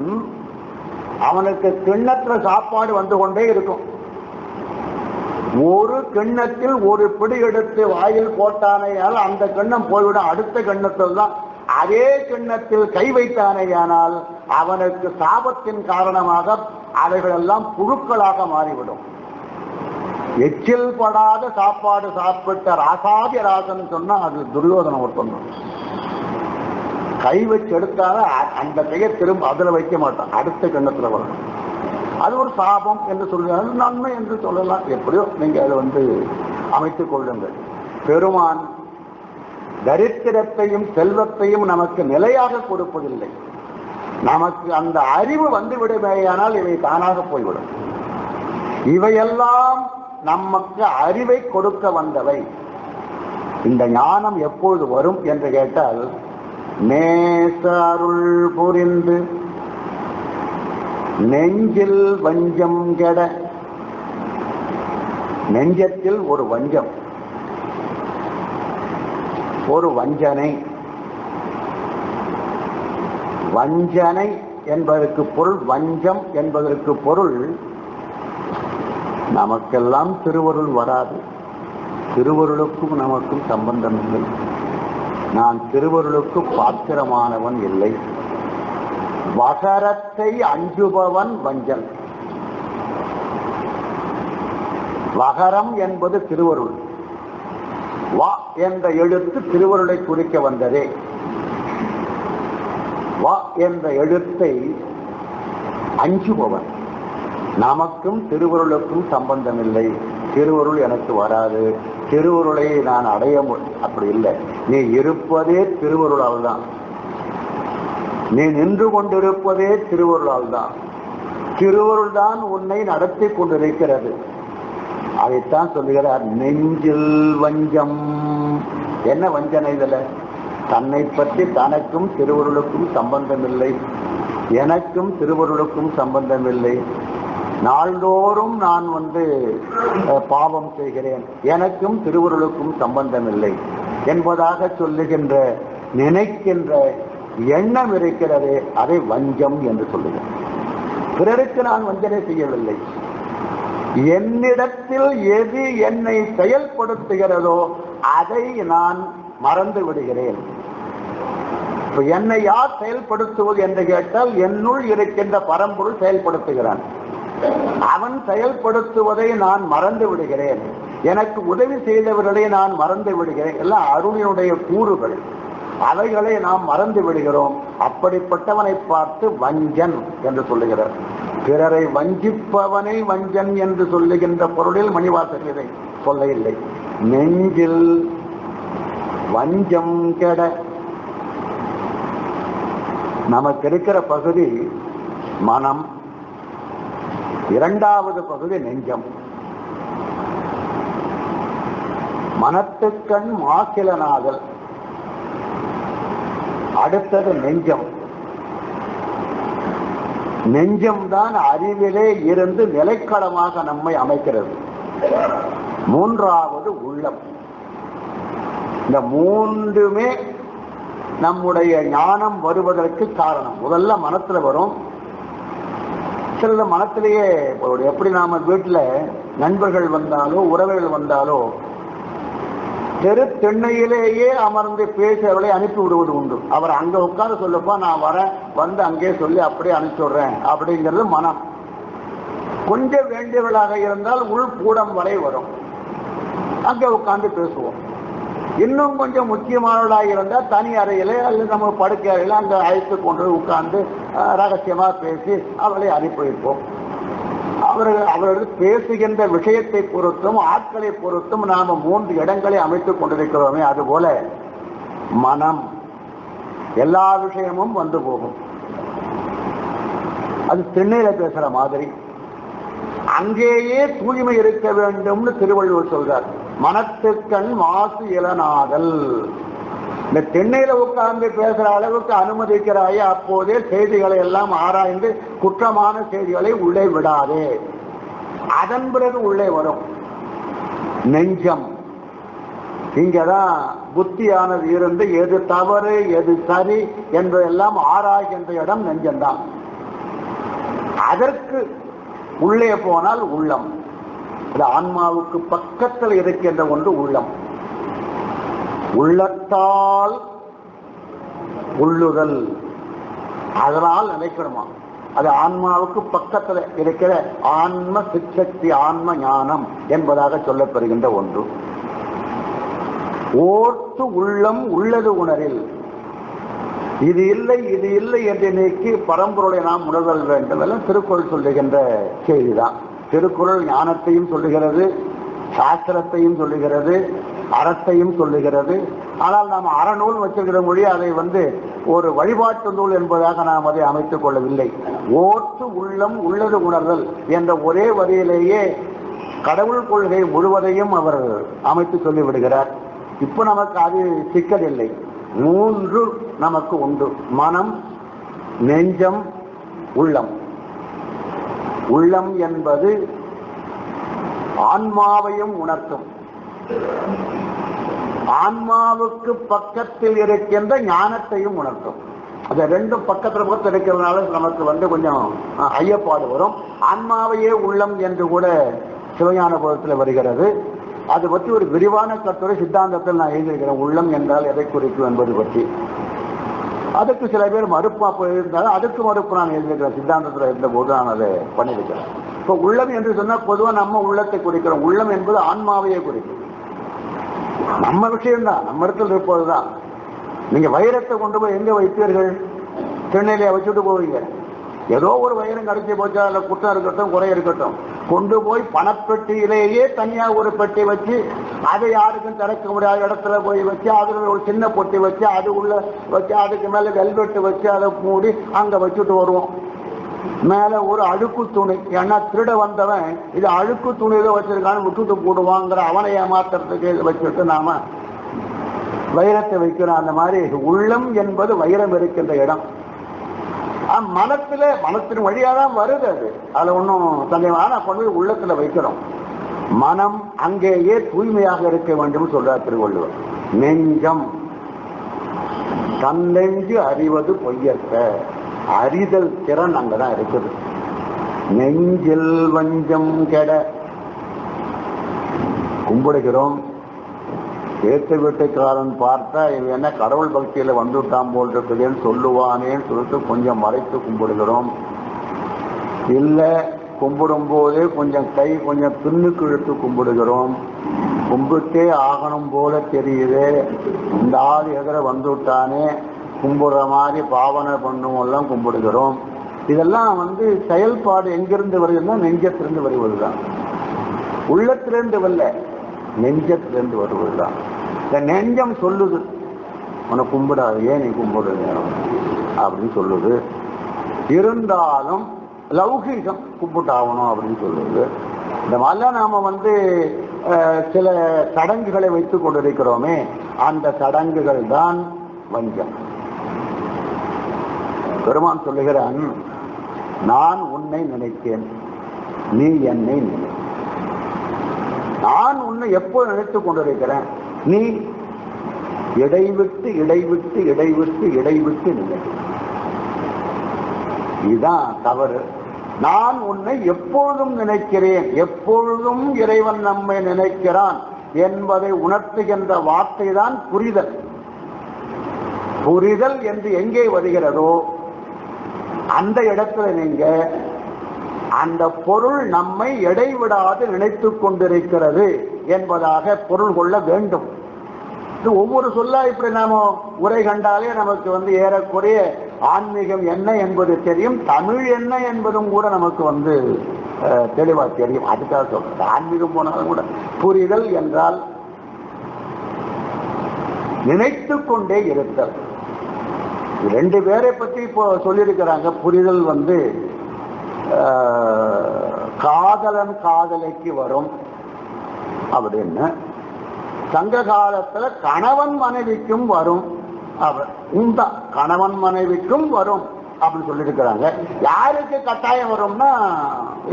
அவனுக்கு கிண்ணத்துல சாப்பாடு வந்து கொண்டே இருக்கும். ஒரு கிண்ணத்தில் ஒரு பிடி எடுத்து வாயில் போட்டானேயால் அந்த கிண்ணம் போய்விடும். அடுத்த கிண்ணத்தில் தான் அதே கிண்ணத்தில் கை வைத்தானேயானால் அவனுக்கு சாபத்தின் காரணமாக அவைகளெல்லாம் புழுக்களாக மாறிவிடும். எச்சில் படாத சாப்பாடு சாப்பிட்ட ராசாதி ராசன் சொன்னா அது துரியோதனம் ஒருத்தன். கை வச்சு எடுத்தால அந்த கையை திரும்ப அதுல வைக்க மாட்டான், அடுத்த கண்ணத்துல வரணும். அது ஒரு சாபம் என்று சொல்லுங்கள், நன்மை என்று சொல்லலாம், எப்படியோ நீங்க அதை அமைத்துக் கொள்ளுங்கள். பெருமான் தரித்திரத்தையும் செல்வத்தையும் நமக்கு நிலையாக கொடுப்பதில்லை. நமக்கு அந்த அறிவு வந்துவிடுமேயானால் இவை தானாக போய்விடும். இவையெல்லாம் நமக்கு அறிவை கொடுக்க வந்தவை. இந்த ஞானம் எப்பொழுது வரும் என்று கேட்டால், நேச அருள் புரிந்து நெஞ்சில் வஞ்சம் கெட. நெஞ்சத்தில் ஒரு வஞ்சம், ஒரு வஞ்சனை. வஞ்சனை என்பதற்கு பொருள், வஞ்சம் என்பதற்கு பொருள், நமக்கெல்லாம் திருவருள் வராது, திருவருளுக்கும் நமக்கும் சம்பந்தம் இல்லை, நான் திருவருளுக்கு பாத்திரமானவன் இல்லை. வகரத்தை அஞ்சுபவன் வஞ்சன். வகரம் என்பது திருவருள். வா என்ற எழுத்து திருவருளை குறிக்க வந்ததே. வா என்ற எழுத்தை அஞ்சுபவன். நமக்கும் திருவருளுக்கும் சம்பந்தம் இல்லை, திருவருள் எனக்கு வராது, திருவருளை நான் அடைய அப்படி இல்லை. நீ இருப்பதே திருவருளால் தான், நீ நின்று கொண்டிருப்பதே திருவருளால் தான், திருவருள் தான் உன்னை நடத்தி கொண்டிருக்கிறது. அதைத்தான் சொல்லுகிறார், நெஞ்சில் வஞ்சம். என்ன வஞ்சனை இதுல? தன்னை பற்றி தனக்கும் திருவருளுக்கும் சம்பந்தம் இல்லை, எனக்கும் திருவருளுக்கும் சம்பந்தம் இல்லை, நாள்தோறும் நான் பாவம் செய்கிறேன், எனக்கும் திருவருளுக்கும் சம்பந்தம் இல்லை என்பதாக சொல்லுகின்ற நினைக்கின்ற எண்ணம் இருக்கிறதே, அதை வஞ்சம் என்று சொல்லுகிறேன். பிறருக்கு நான் வஞ்சனை செய்யவில்லை, என்னிடத்தில் எது என்னை செயல்படுத்துகிறதோ அதை நான் மறந்து விடுகிறேன். என்னை யார் செயல்படுத்துவது என்று கேட்டால், என்னுள் இருக்கின்ற பரம்பொருள் செயல்படுத்துகிறான். அவன் செயல்படுத்துவதை நான் மறந்து விடுகிறேன், எனக்கு உதவி செய்தவர்களை நான் மறந்து விடுகிறேன். எல்லாம் அருளினுடைய கூறுகள், அவைகளை நாம் மறந்து விடுகிறோம். அப்படிப்பட்டவனை பார்த்து வஞ்சன் என்று சொல்லுகிறார். பிறரை வஞ்சிப்பவனை வஞ்சன் என்று சொல்லுகின்ற பொருளில் மணிவாசகர் இதை சொல்ல இல்லை. நெஞ்சில் வஞ்சம் கெட. நமக்கு இருக்கிற பகுதி மனம், இரண்டாவது பகுதி நெஞ்சம். மனத்துக்கண் மாசிலனாதல், அடுத்தது நெஞ்சம். நெஞ்சம்தான் அறிவிலே இருந்து நிலைக்களமாக நம்மை அமைக்கிறது. மூன்றாவது உள்ளம். இந்த மூன்றுமே நம்முடைய ஞானம் வருவதற்கு காரணம். முதல்ல மனத்துல வரும். சில மனத்திலேயே எப்படி நாம வீட்டுல நண்பர்கள் வந்தாலோ உறவுகள் வந்தாலோ தெரு திண்ணையிலேயே அமர்ந்து பேசி அவளை அனுப்பி விடுவது உண்டு. அவர் அங்க உட்கார்ந்து சொல்லப்பா நான் வரேன், அங்கே சொல்லி அப்படியே அனுப்பிச்சு விடுறேன் அப்படிங்கிறது மனம். கொஞ்சம் வேண்டியவர்களாக இருந்தால் உள்கூடம் வரை வரும், அங்க உட்கார்ந்து பேசுவோம். இன்னும் கொஞ்சம் முக்கியமானவர்களாக இருந்தால் தனி அறையிலே அல்லது நம்ம படுக்கை அறையில அங்க அழைத்து கொண்டு உட்கார்ந்து ரகசியமா பேசி அவளை அனுப்பி வைப்போம். அவர்கள் பேசுகின்ற விஷயத்தை பொறுத்தும் ஆட்களை பொறுத்தும் நாம 3 இடங்களை அமைத்துக் கொண்டிருக்கிறோமே, அதுபோல மனம் எல்லா விஷயமும் வந்து போகும். அது திண்ணையில பேசுற மாதிரி. அங்கேயே தூய்மை இருக்க வேண்டும்னு திருவள்ளுவர் சொல்றார். மனத்துக்கண் மாசு இளநாதல். இந்த திண்ணையில உட்கார்ந்து பேசுற அளவுக்கு அனுமதிக்கிறாயே, அப்போதே செய்திகளை எல்லாம் ஆராய்ந்து குற்றமான செய்திகளை உள்ளே விடாதே, அதன் பிறகு உள்ளே வரும். நெஞ்சம், இங்கதான் புத்தியானது இருந்து எது தவறு எது சரி என்பதெல்லாம் ஆராய்கின்ற இடம் நெஞ்சம்தான். அதற்கு உள்ளே போனால் உள்ளம். ஆன்மாவுக்கு பக்கத்தில் இருக்கின்ற ஒன்று உள்ளம். உள்ளத்தால் உள்ளுதல், அதனால் நினைக்கணுமா? அது ஆன்மாவுக்கு பக்கத்தில் இருக்கிற ஆன்ம சிற்சக்தி, ஆன்ம ஞானம் என்பதாக சொல்லப்பெறுகின்ற ஒன்று. ஓர்த்து உள்ளம் உள்ளது உணரில், இது இல்லை இது இல்லை என்று நீக்கி பரம்பொருளை நாம் உணர்தல் வேண்டும் எல்லாம் திருக்குறள் சொல்லுகின்ற செய்திதான். திருக்குறள் ஞானத்தையும் சொல்லுகிறது, சாஸ்திரத்தையும் சொல்லுகிறது, அறத்தையும் சொல்லுகிறது. ஆனால் நாம் அறநூல் வச்சிருக்கிற மொழி அதை ஒரு வழிபாட்டு நூல் என்பதாக நாம் அதை அமைத்துக் கொள்ளவில்லை. ஓர்த்து உள்ளம் உள்ளது உணர்தல் என்ற ஒரே வரியிலேயே கடவுள் கொள்கை முழுவதையும் அவர் அமைத்து சொல்லிவிடுகிறார். இப்ப நமக்கு அது சிக்கல் இல்லை. 3 நமக்கு உண்டு: மனம், நெஞ்சம், உள்ளம். உள்ளம் என்பது ஆன்மாவையும் உணர்த்தும். ஆன்மாவுக்கு பக்கத்தில் இருக்கின்ற ஞானத்தையும் உணர்த்தும். அது ரெண்டும் பக்கத்தில் இருக்கிறதுனால நமக்கு கொஞ்சம் ஐயப்பாடு வரும். ஆன்மாவையே உள்ளம் என்று கூட சிவஞான போதத்தில் வருகிறது. அது பற்றி ஒரு விரிவான கட்டுரை சித்தாந்தத்தில் நான் எழுதியிருக்கிறேன். உள்ளம் என்றால் எதை குறிக்கும் என்பது பற்றி. அதுக்கு சில பேர் மறுப்பா போயிருந்தாலும் அதுக்கு மறுப்பு நான் எழுதியிருக்கிறேன். சித்தாந்தத்தில் இருந்தபோது நான் அதை பண்ணியிருக்கிறேன். இப்போ உள்ளம் என்று சொன்னால் பொதுவாக நம்ம உள்ளத்தை குறிக்கிறோம். உள்ளம் என்பது ஆன்மாவையே குறிக்கும். நம்ம விஷயம்தான், நம்ம இடத்துல இருப்பதுதான். நீங்க வைரத்தை கொண்டு போய் எங்க வைப்பீர்கள்? சென்னையில வச்சுட்டு போவீங்க. ஏதோ ஒரு வைரம் கடைச்சி போச்சா, இல்லை குற்றம் இருக்கட்டும் குறை இருக்கட்டும், கொண்டு போய் பணப்பெட்டியிலேயே தனியா ஒரு பெட்டி வச்சு அதை யாருக்கும் திறக்க முடியாத இடத்துல போய் வச்சு அதுல ஒரு சின்ன பொட்டி வச்சு அது உள்ள வச்சு அதுக்கு மேல வெல்வெட்டு வச்சு அதை மூடி அங்க வச்சுட்டு வருவோம். மேல ஒரு அழுக்கு துணி, ஏன்னா திருட வந்தவன் இது அழுக்கு துணியில வச்சிருக்கான்னு விட்டுட்டு போடுவாங்கிற அவனை ஏமாத்துறதுக்கு இதை வச்சுட்டு நாம வைரத்தை வைக்கிறோம். அந்த மாதிரி உள்ளம் என்பது வைரம் இருக்கின்ற இடம். மனத்தின் வழியாதான் வருது. அதுல ஒன்றும் சந்தேகமான கொண்டு போய் உள்ளத்துல வைக்கிறோம். மனம் அங்கேயே தூய்மையாக இருக்க வேண்டும் சொல்றார் திருவள்ளுவர். நெஞ்சம், தன்னெஞ்சு அறிவது பொய்யற்ற, அறிதல் திறன் அங்கதான் இருக்குது. நெஞ்சில் வஞ்சம் கெட கும்பிடுகிறோம். ஏற்று வீட்டுக்காரன் பார்த்தா இவன் என்ன கடவுள் பக்தியில வந்துட்டான் போல் இருக்குதுன்னு சொல்லுவானேன்னு சொல்லிட்டு கொஞ்சம் மறைத்து கும்பிடுகிறோம். இல்ல கும்பிடும் போதே கொஞ்சம் கை கொஞ்சம் பின்னுக்கு இழுத்து கும்பிடுகிறோம். கும்பிட்டே ஆகணும் போல தெரியுது, இந்த ஆள் எதிர வந்துட்டானே கும்பிடுற மாதிரி பாவனை பண்ணுவோம்லாம் கும்பிடுகிறோம். இதெல்லாம் செயல்பாடு எங்கிருந்து வருதுன்னா நெஞ்சத்திலிருந்து வருவதுதான், உள்ளத்திலிருந்து வரல, நெஞ்சத்திலிருந்து வருவதுதான். இந்த நெஞ்சம் சொல்லுது உன்னை கும்பிடாது, ஏன் நீ கும்பிடுங்க அப்படின்னு சொல்லுது. இருந்தாலும் லௌகீகம் கும்பிட்டாகணும் அப்படின்னு சொல்லுது. இந்த மாதிரிலாம் நாம சில சடங்குகளை வைத்துக் கொண்டிருக்கிறோமே, அந்த சடங்குகள் தான் வஞ்சம். பெருமான் சொல்லுகிறான், நான் உன்னை நினைத்தேன், நீ என்னை நினை. நான் உன்னை எப்போ நினைத்துக் கொண்டிருக்கிறேன், நீ இடைவிட்டு இடைவிட்டு இடைவிட்டு இடைவிட்டு நினை. இதுதான் தவறு. நான் உன்னை எப்பொழுதும் நினைக்கிறேன், எப்பொழுதும் இறைவன் நம்மை நினைக்கிறான் என்பதை உணர்த்துகின்ற வார்த்தை தான் புரிதல். புரிதல் என்று எங்கே வருகிறதோ அந்த இடத்துல நீங்க அந்த பொருள் நம்மை இடைவிடாது நினைத்துக் கொண்டிருக்கிறது என்பதாக பொருள் கொள்ள வேண்டும். ஒவ்வொரு சொல்லா இப்படி நாம உரை கண்டாலே நமக்கு ஏறக்குறைய ஆன்மீகம் என்ன என்பது தெரியும், தமிழ் என்ன என்பதும் கூட நமக்கு தெளிவா தெரியும். அதுக்காக சொல்றேன், ஆன்மீகம் போனாலும் கூட புரிதல் என்றால் நினைத்து கொண்டே இருத்தல். 2 பேரை பற்றி இப்போ சொல்லியிருக்கிறாங்க. புரிதல் காதலன் காதலைக்கு வரும் அப்படின்னு, சங்க காலத்துல கணவன் மனைவிக்கும் வரும், கணவன் மனைவிக்கும் வரும் அப்படின்னு சொல்லியிருக்கிறாங்க. யாருக்கு கட்டாயம் வரும்னா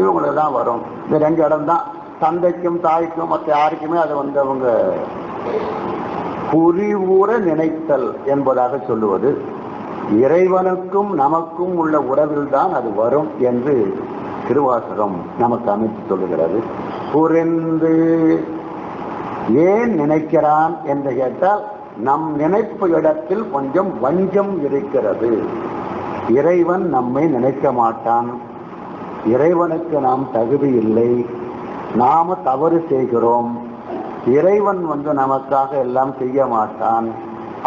இவங்களுக்கு தான் வரும். இந்த 2 இடம் தான், தந்தைக்கும் தாய்க்கும் மற்ற யாருக்குமே அதை அவங்க புரிவுற நினைத்தல் என்பதாக சொல்லுவது. இறைவனுக்கும் நமக்கும் உள்ள உறவில் தான் அது வரும் என்று திருவாசகம் நமக்கு அமைத்து சொல்லுகிறது. புரிந்து ஏன் நினைக்கிறான் என்று கேட்டால் நம் நினைப்பு இடத்தில் கொஞ்சம் வஞ்சம் இருக்கிறது. இறைவன் நம்மை நினைக்க மாட்டான், இறைவனுக்கு நாம் தகுதி இல்லை, நாம தவறு செய்கிறோம், இறைவன் நமக்காக எல்லாம் செய்ய மாட்டான்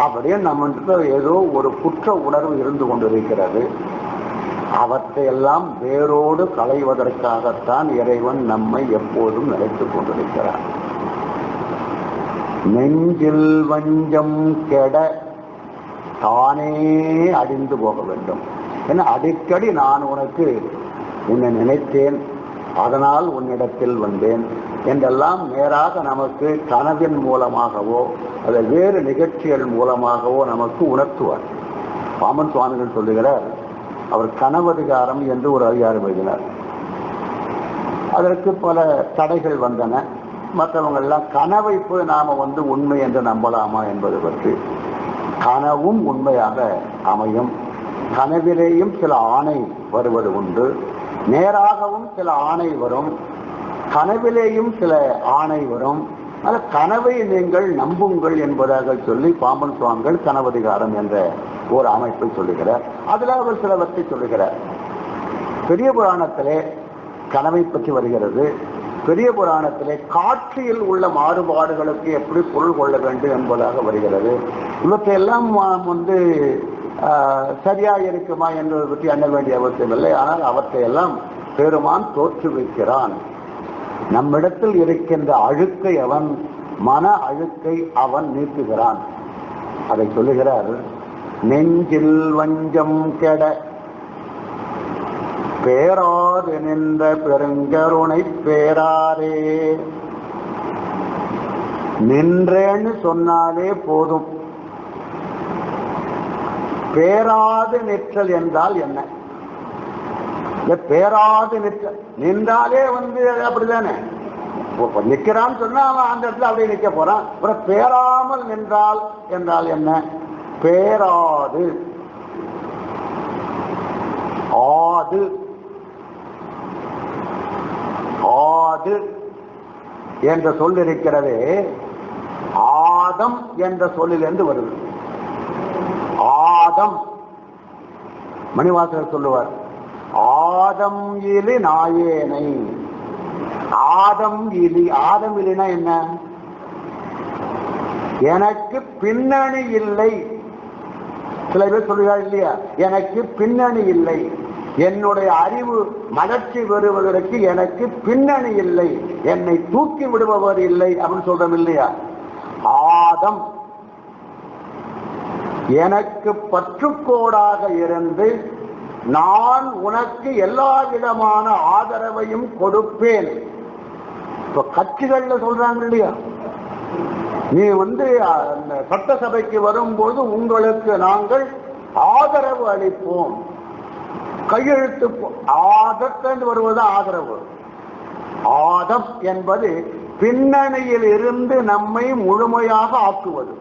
அப்படியே நம்ம ஏதோ ஒரு குற்ற உணர்வு இருந்து கொண்டிருக்கிறது. அவற்றையெல்லாம் வேரோடு களைவதற்காகத்தான் இறைவன் நம்மை எப்போதும் நினைத்துக் கொண்டிருக்கிறார். நெஞ்சில் வஞ்சம் கெட தானே அடிந்து போக வேண்டும். ஏன்னா அடிக்கடி நான் உனக்கு உன்னை நினைத்தேன், அதனால் உன்னிடத்தில் வந்தேன் என்றெல்லாம் நேராக நமக்கு கனவின் மூலமாகவோ அதை வேறு நிகழ்ச்சிகள் மூலமாகவோ நமக்கு உணர்த்துவார். பாமன் சுவாமிகள் சொல்லுகிறார், அவர் கனவதிகாரம் என்று ஒரு அதிகாரம் எழுதினார். அதற்கு பல தடைகள் வந்தன. மற்றவங்கெல்லாம் கனவை போய் நாம உண்மை என்று நம்பலாமா என்பது பற்றி. கனவும் உண்மையாக அமையும், கனவிலேயும் சில ஆணை வருவது உண்டு, நேராகவும் சில ஆணை வரும், கனவிலேயும் சில ஆணை வரும். அது கனவை நீங்கள் நம்புங்கள் என்பதாக சொல்லி பாம்பன் சுவாமிகள் கனவதிகாரம் என்ற ஒரு அமைப்பை சொல்லுகிறார். அதுல அவர் சிலவற்றை சொல்லுகிறார். பெரிய புராணத்திலே கனவை பற்றி வருகிறது. பெரிய புராணத்திலே காட்சியில் உள்ள மாறுபாடுகளுக்கு எப்படி பொருள் கொள்ள வேண்டும் என்பதாக வருகிறது. இவற்றையெல்லாம் சரியா இருக்குமா என்பதை பற்றி எண்ண வேண்டிய அவசியம் இல்லை. ஆனால் அவற்றையெல்லாம் பெருமான் தோற்றுவிக்கிறான். நம்மிடத்தில் இருக்கின்ற அழுக்கை அவன், மன அழுக்கை அவன் நீக்குகிறான். அதை சொல்லுகிறார். நெஞ்சில் வஞ்சம் கெட பேராது நின்ற பெருங்கருணை பேராரே. நின்றேன்னு சொன்னாலே போதும். பேராது நிற்றல் என்றால் என்ன? பேராது நிற்றல் நின்றாலே அப்படிதானே. நிற்கிறான்னு சொன்னா அவன் அந்த இடத்துல அப்படியே நிற்க போறான். அப்புறம் பேராமல் நின்றால் என்றால் என்ன? பேராது ஆது ஆது என்ற சொல் இருக்கிறதே, ஆதம் என்ற சொல்லிலிருந்து வருது. ஆதம் மணிவாசகர் சொல்லுவார், ஆதம் இலி நாயேனை. ஆதம் இலி, ஆதம் இலினா என்ன? எனக்கு பின்னணி இல்லை. சில பேர் சொல்லுகிறார் இல்லையா, எனக்கு பின்னணி இல்லை, என்னுடைய அறிவு மலர்ச்சி பெறுவதற்கு எனக்கு பின்னணி இல்லை, என்னை தூக்கி விடுபவர் இல்லை அப்படின்னு சொல்றோம் இல்லையா. ஆதம் எனக்கு பற்றுக்கோடாக இருந்து நான் உனக்கு எல்லா விதமான ஆதரவையும் கொடுப்பேன். இப்ப கட்சிகள்ல சொல்றாங்க இல்லையா, நீ சட்டசபைக்கு வரும்போது உங்களுக்கு நாங்கள் ஆதரவு அளிப்போம், கையெழுத்து. ஆதத்திலிருந்து வருவது ஆதரவு. ஆதம் என்பது பின்னணியில் இருந்து நம்மை முழுமையாக ஆக்குவது.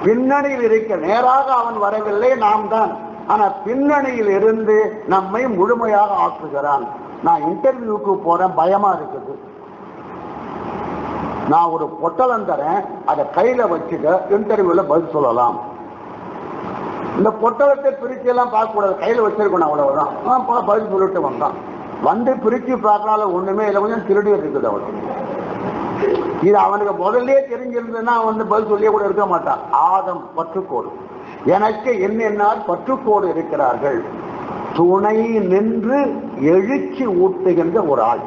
பின்னணியில் இருக்க நேராக அவன் வரவில்லை, நாம் தான். ஆனா பின்னணியில் இருந்து நம்மை முழுமையாக ஆக்குகிறான். நான் இன்டர்வியூக்கு போறேன், பயமா இருக்குது, நான் ஒரு பொட்டலம் தரேன், அதை கையில வச்சுக்க, இன்டர்வியூல பதில் சொல்லலாம். இந்த பொட்டலத்தை பிரிச்சு எல்லாம் பார்க்க கூடாது, கையில வச்சிருக்கணும், அவ்வளவுதான். பதில் சொல்லிட்டு வந்தான். பிரிச்சு பார்க்கறால ஒண்ணுமே இல்லை, கொஞ்சம் திருடி இருக்குது அவனுக்கு. இது அவனுக்கு முதல்ல தெரிஞ்சிருந்ததுன்னா பதில் சொல்லியே கூட இருக்க மாட்டான். ஆதம் பற்றுக்கோடு. எனக்கு என்னென்னால் பற்றுக்கோடு இருக்கிறார்கள். துணை நின்று எழுச்சி ஊட்டுகின்ற ஒரு ஆள்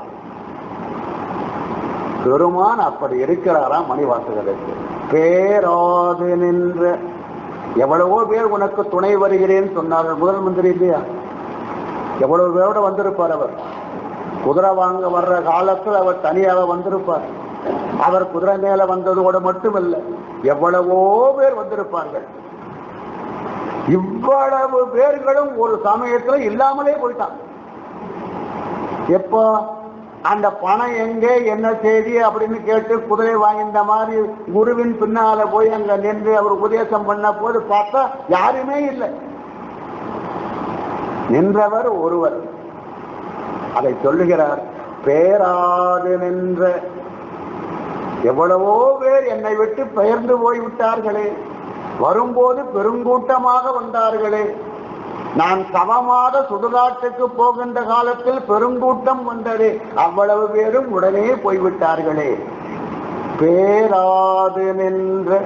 பெருமான் அப்படி இருக்கிறாராம் மணிவாசகருக்கு. பேராது நின்ற எவ்வளவோ பேர் உனக்கு துணை வருகிறேன்னு சொன்னார்கள். முதல் மந்திரி இல்லையா, எவ்வளவு பேரோட வந்திருப்பார் அவர். குதிரை வாங்க வர்ற காலத்தில் அவர் தனியாக வந்திருப்பார். அவர் குதிரை மேல வந்ததோடு மட்டுமல்ல, எவ்வளவோ பேர் வந்திருப்பார்கள். இவ்வளவு பேர்களும் ஒரு சமயத்துல இல்லாமலே போயிட்டான். எப்போ அந்த பணம் எங்கே, என்ன செய்தி அப்படின்னு கேட்டு குதிரை வாங்கின்ற மாதிரி குருவின் பின்னால போய் அங்க நின்று அவர் உபதேசம் பண்ண போது பார்த்தா யாருமே இல்லை. நின்றவர் ஒருவர். அதை சொல்லுகிறார், பேராது நின்ற எவ்வளவோ பேர் என்னை விட்டு பெயர்ந்து போய் விட்டார்களே, வரும்போது பெருங்கூட்டமாக வந்தார்களே, நான் சவமாத சுடுகாட்டுக்கு போகின்ற காலத்தில் பெருங்கூட்டம் வந்தது, அவ்வளவு பேரும் உடனே போய்விட்டார்களே. பேராது நின்ற,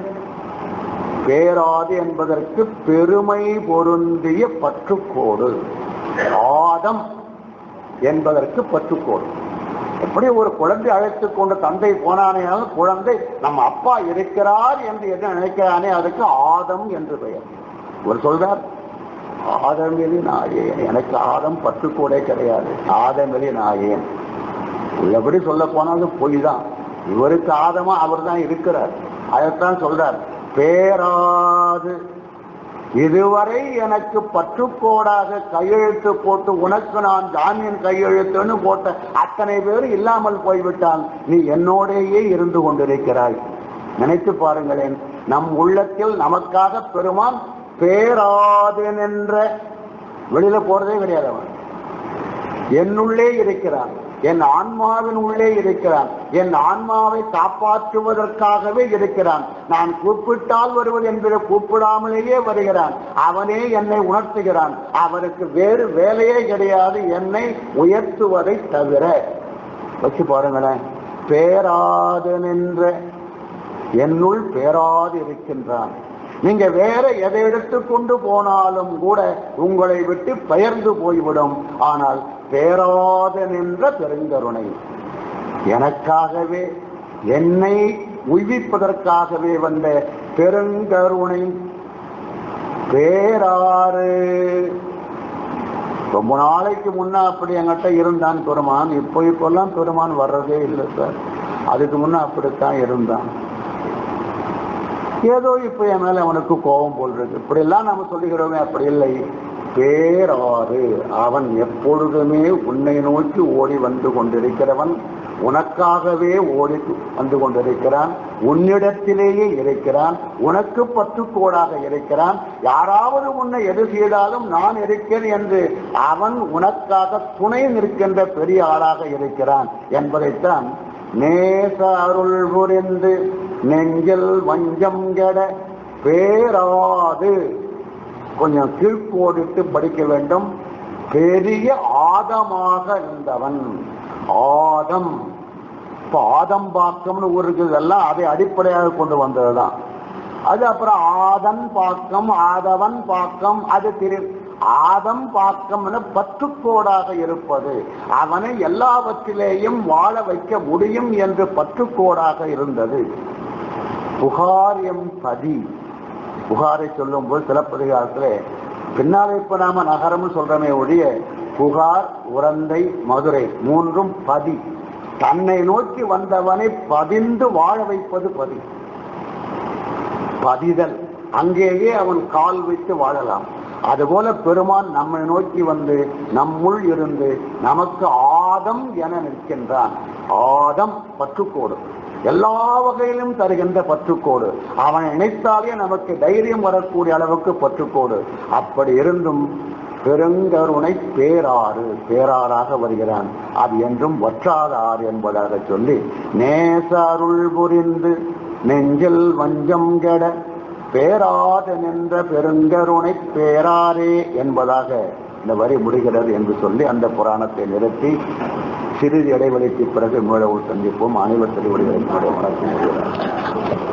பேராது என்பதற்கு பெருமை பொருந்திய பற்றுக்கோடு, ஆதம் என்பதற்கு பற்றுக்கோடு. எப்படி ஒரு குழந்தை அழைத்துக் கொண்டு தந்தை போனானேயால் குழந்தை நம்ம அப்பா இருக்கிறார் என்று என்ன நினைக்கிறானே அதுக்கு ஆதம் என்று பெயர். ஒரு சொல்றார், ஆதமெலி நாயேன், எனக்கு ஆதம் பற்றுக்கோடே கிடையாது, ஆதமெலி நாயேன். உள்ளபடி சொல்ல போனாலும் பொய் தான். இவருக்கு ஆதமா அவர் தான் இருக்கிறார். அதைத்தான் சொல்றார், பேராது இதுவரை எனக்கு பற்றுக்கோடாக கையெழுத்து போட்டு உனக்கு நான் ஜாமீன் கையெழுத்துன்னு போட்ட அத்தனை பேர் இல்லாமல் போய்விட்டால் நீ என்னோடையே இருந்து கொண்டிருக்கிறாய். நினைத்து பாருங்களேன், நம் உள்ளத்தில் நமக்காக பெருமான் பேராது நின்ற, வெளியில போறதே கிடையாது, அவன் என்னுள்ளே இருக்கிறான், என் ஆன்மாவின் உள்ளே இருக்கிறான், என் ஆன்மாவை காப்பாற்றுவதற்காகவே இருக்கிறான். நான் கூப்பிட்டால் வருவது என்பதை கூப்பிடாமலேயே வருகிறான். அவனே என்னை உணர்த்துகிறான். அவருக்கு வேறு வேலையே கிடையாது என்னை உயர்த்துவதை தவிர. வச்சு பாருங்களேன், பேராது நின்ற, என்னுள் பேராது இருக்கின்றான். நீங்க வேற எதை எடுத்துக்கொண்டு போனாலும் கூட உங்களை விட்டு பெயர்ந்து போய்விடும். ஆனால் பேராத நின்ற பெருங்கருணை, எனக்காகவே என்னை உய்விப்பதற்காகவே வந்த பெருங்கருணை பேராறு. ரொம்ப நாளைக்கு முன்ன அப்படி என்கிட்ட இருந்தான் பெருமான். இப்பெல்லாம் பெருமான் வர்றதே இல்லை சார். அதுக்கு முன்ன அப்படித்தான் இருந்தான். ஏதோ இப்ப என் மேல அவனுக்கு கோபம் போல் இருக்கு. இப்படி எல்லாம் நாம சொல்லுகிறோமே, அப்படி இல்லை. பேராறு, அவன் எப்பொழுதுமே உன்னை நோக்கி ஓடி வந்து கொண்டிருக்கிறவன், உனக்காகவே ஓடி வந்து கொண்டிருக்கிறான், உன்னிடத்திலேயே இருக்கிறான், உனக்கு பற்றுக்கோடாக இருக்கிறான். யாராவது உன்னை எது செய்தாலும் நான் இருக்கிறேன் என்று அவன் உனக்காக துணை நிற்கின்ற பெரிய ஆளாக இருக்கிறான் என்பதைத்தான் நேச அருள் புரிந்து நெஞ்சில் வஞ்சம் கெட பேராது, கொஞ்சம் கீழ்கோடிட்டு படிக்க வேண்டும், பெரிய ஆதமாக இருந்தவன். ஆதம், இப்ப ஆதம் பாக்கம்னு ஒரு இருக்குதெல்லாம் அதை அடிப்படையாக கொண்டு வந்ததுதான். அது அப்புறம் ஆதன் பாக்கம், ஆதவன் பாக்கம், அது ஆதம் பாக்கம் பற்றுக்கோடாக இருப்பது, அவனை எல்லாவற்றிலேயும் வாழ வைக்க முடியும் என்று பற்றுக்கோடாக இருந்தது. புகாரியம் பதி, புகாரை சொல்லும் போது சிலப்பதிகாரத்திலே பின்னாலே இப்ப நாம நகரம்னு சொல்றமே ஒழிய புகார், உரந்தை, மதுரை மூன்றும் பதி. தன்னை நோக்கி வந்தவனை பதிந்து வாழ வைப்பது பதி, பதிதல். அங்கேயே அவன் கால் வைத்து வாழலாம். அதுபோல பெருமான் நம்மை நோக்கி வந்து நம்முள் இருந்து நமக்கு ஆதம் என நிற்கின்றான். ஆதம் பற்றுக்கோடு, எல்லா வகையிலும் தருகின்ற பற்றுக்கோடு. அவன் நினைத்தாலே நமக்கு தைரியம் வரக்கூடிய அளவுக்கு பற்றுக்கோடு. அப்படி இருந்தும் பெருங்கருணை பேராறு, பேராறாக வருகிறான். அது என்றும் வற்றாத ஆறு என்பதாக சொல்லி நேச அருள் புரிந்து நெஞ்சில் வஞ்சம் கெட பேராத நின்ற பெருங்கருணை பேராரே என்பதாக இந்த வரி முடிகிறது என்று சொல்லி அந்த புராணத்தை நிறுத்தி சிறிது இடைவெளிக்கு பிறகு மீளவும் சந்திப்போம். அனைவர் திருவடிகளை வணக்கம்.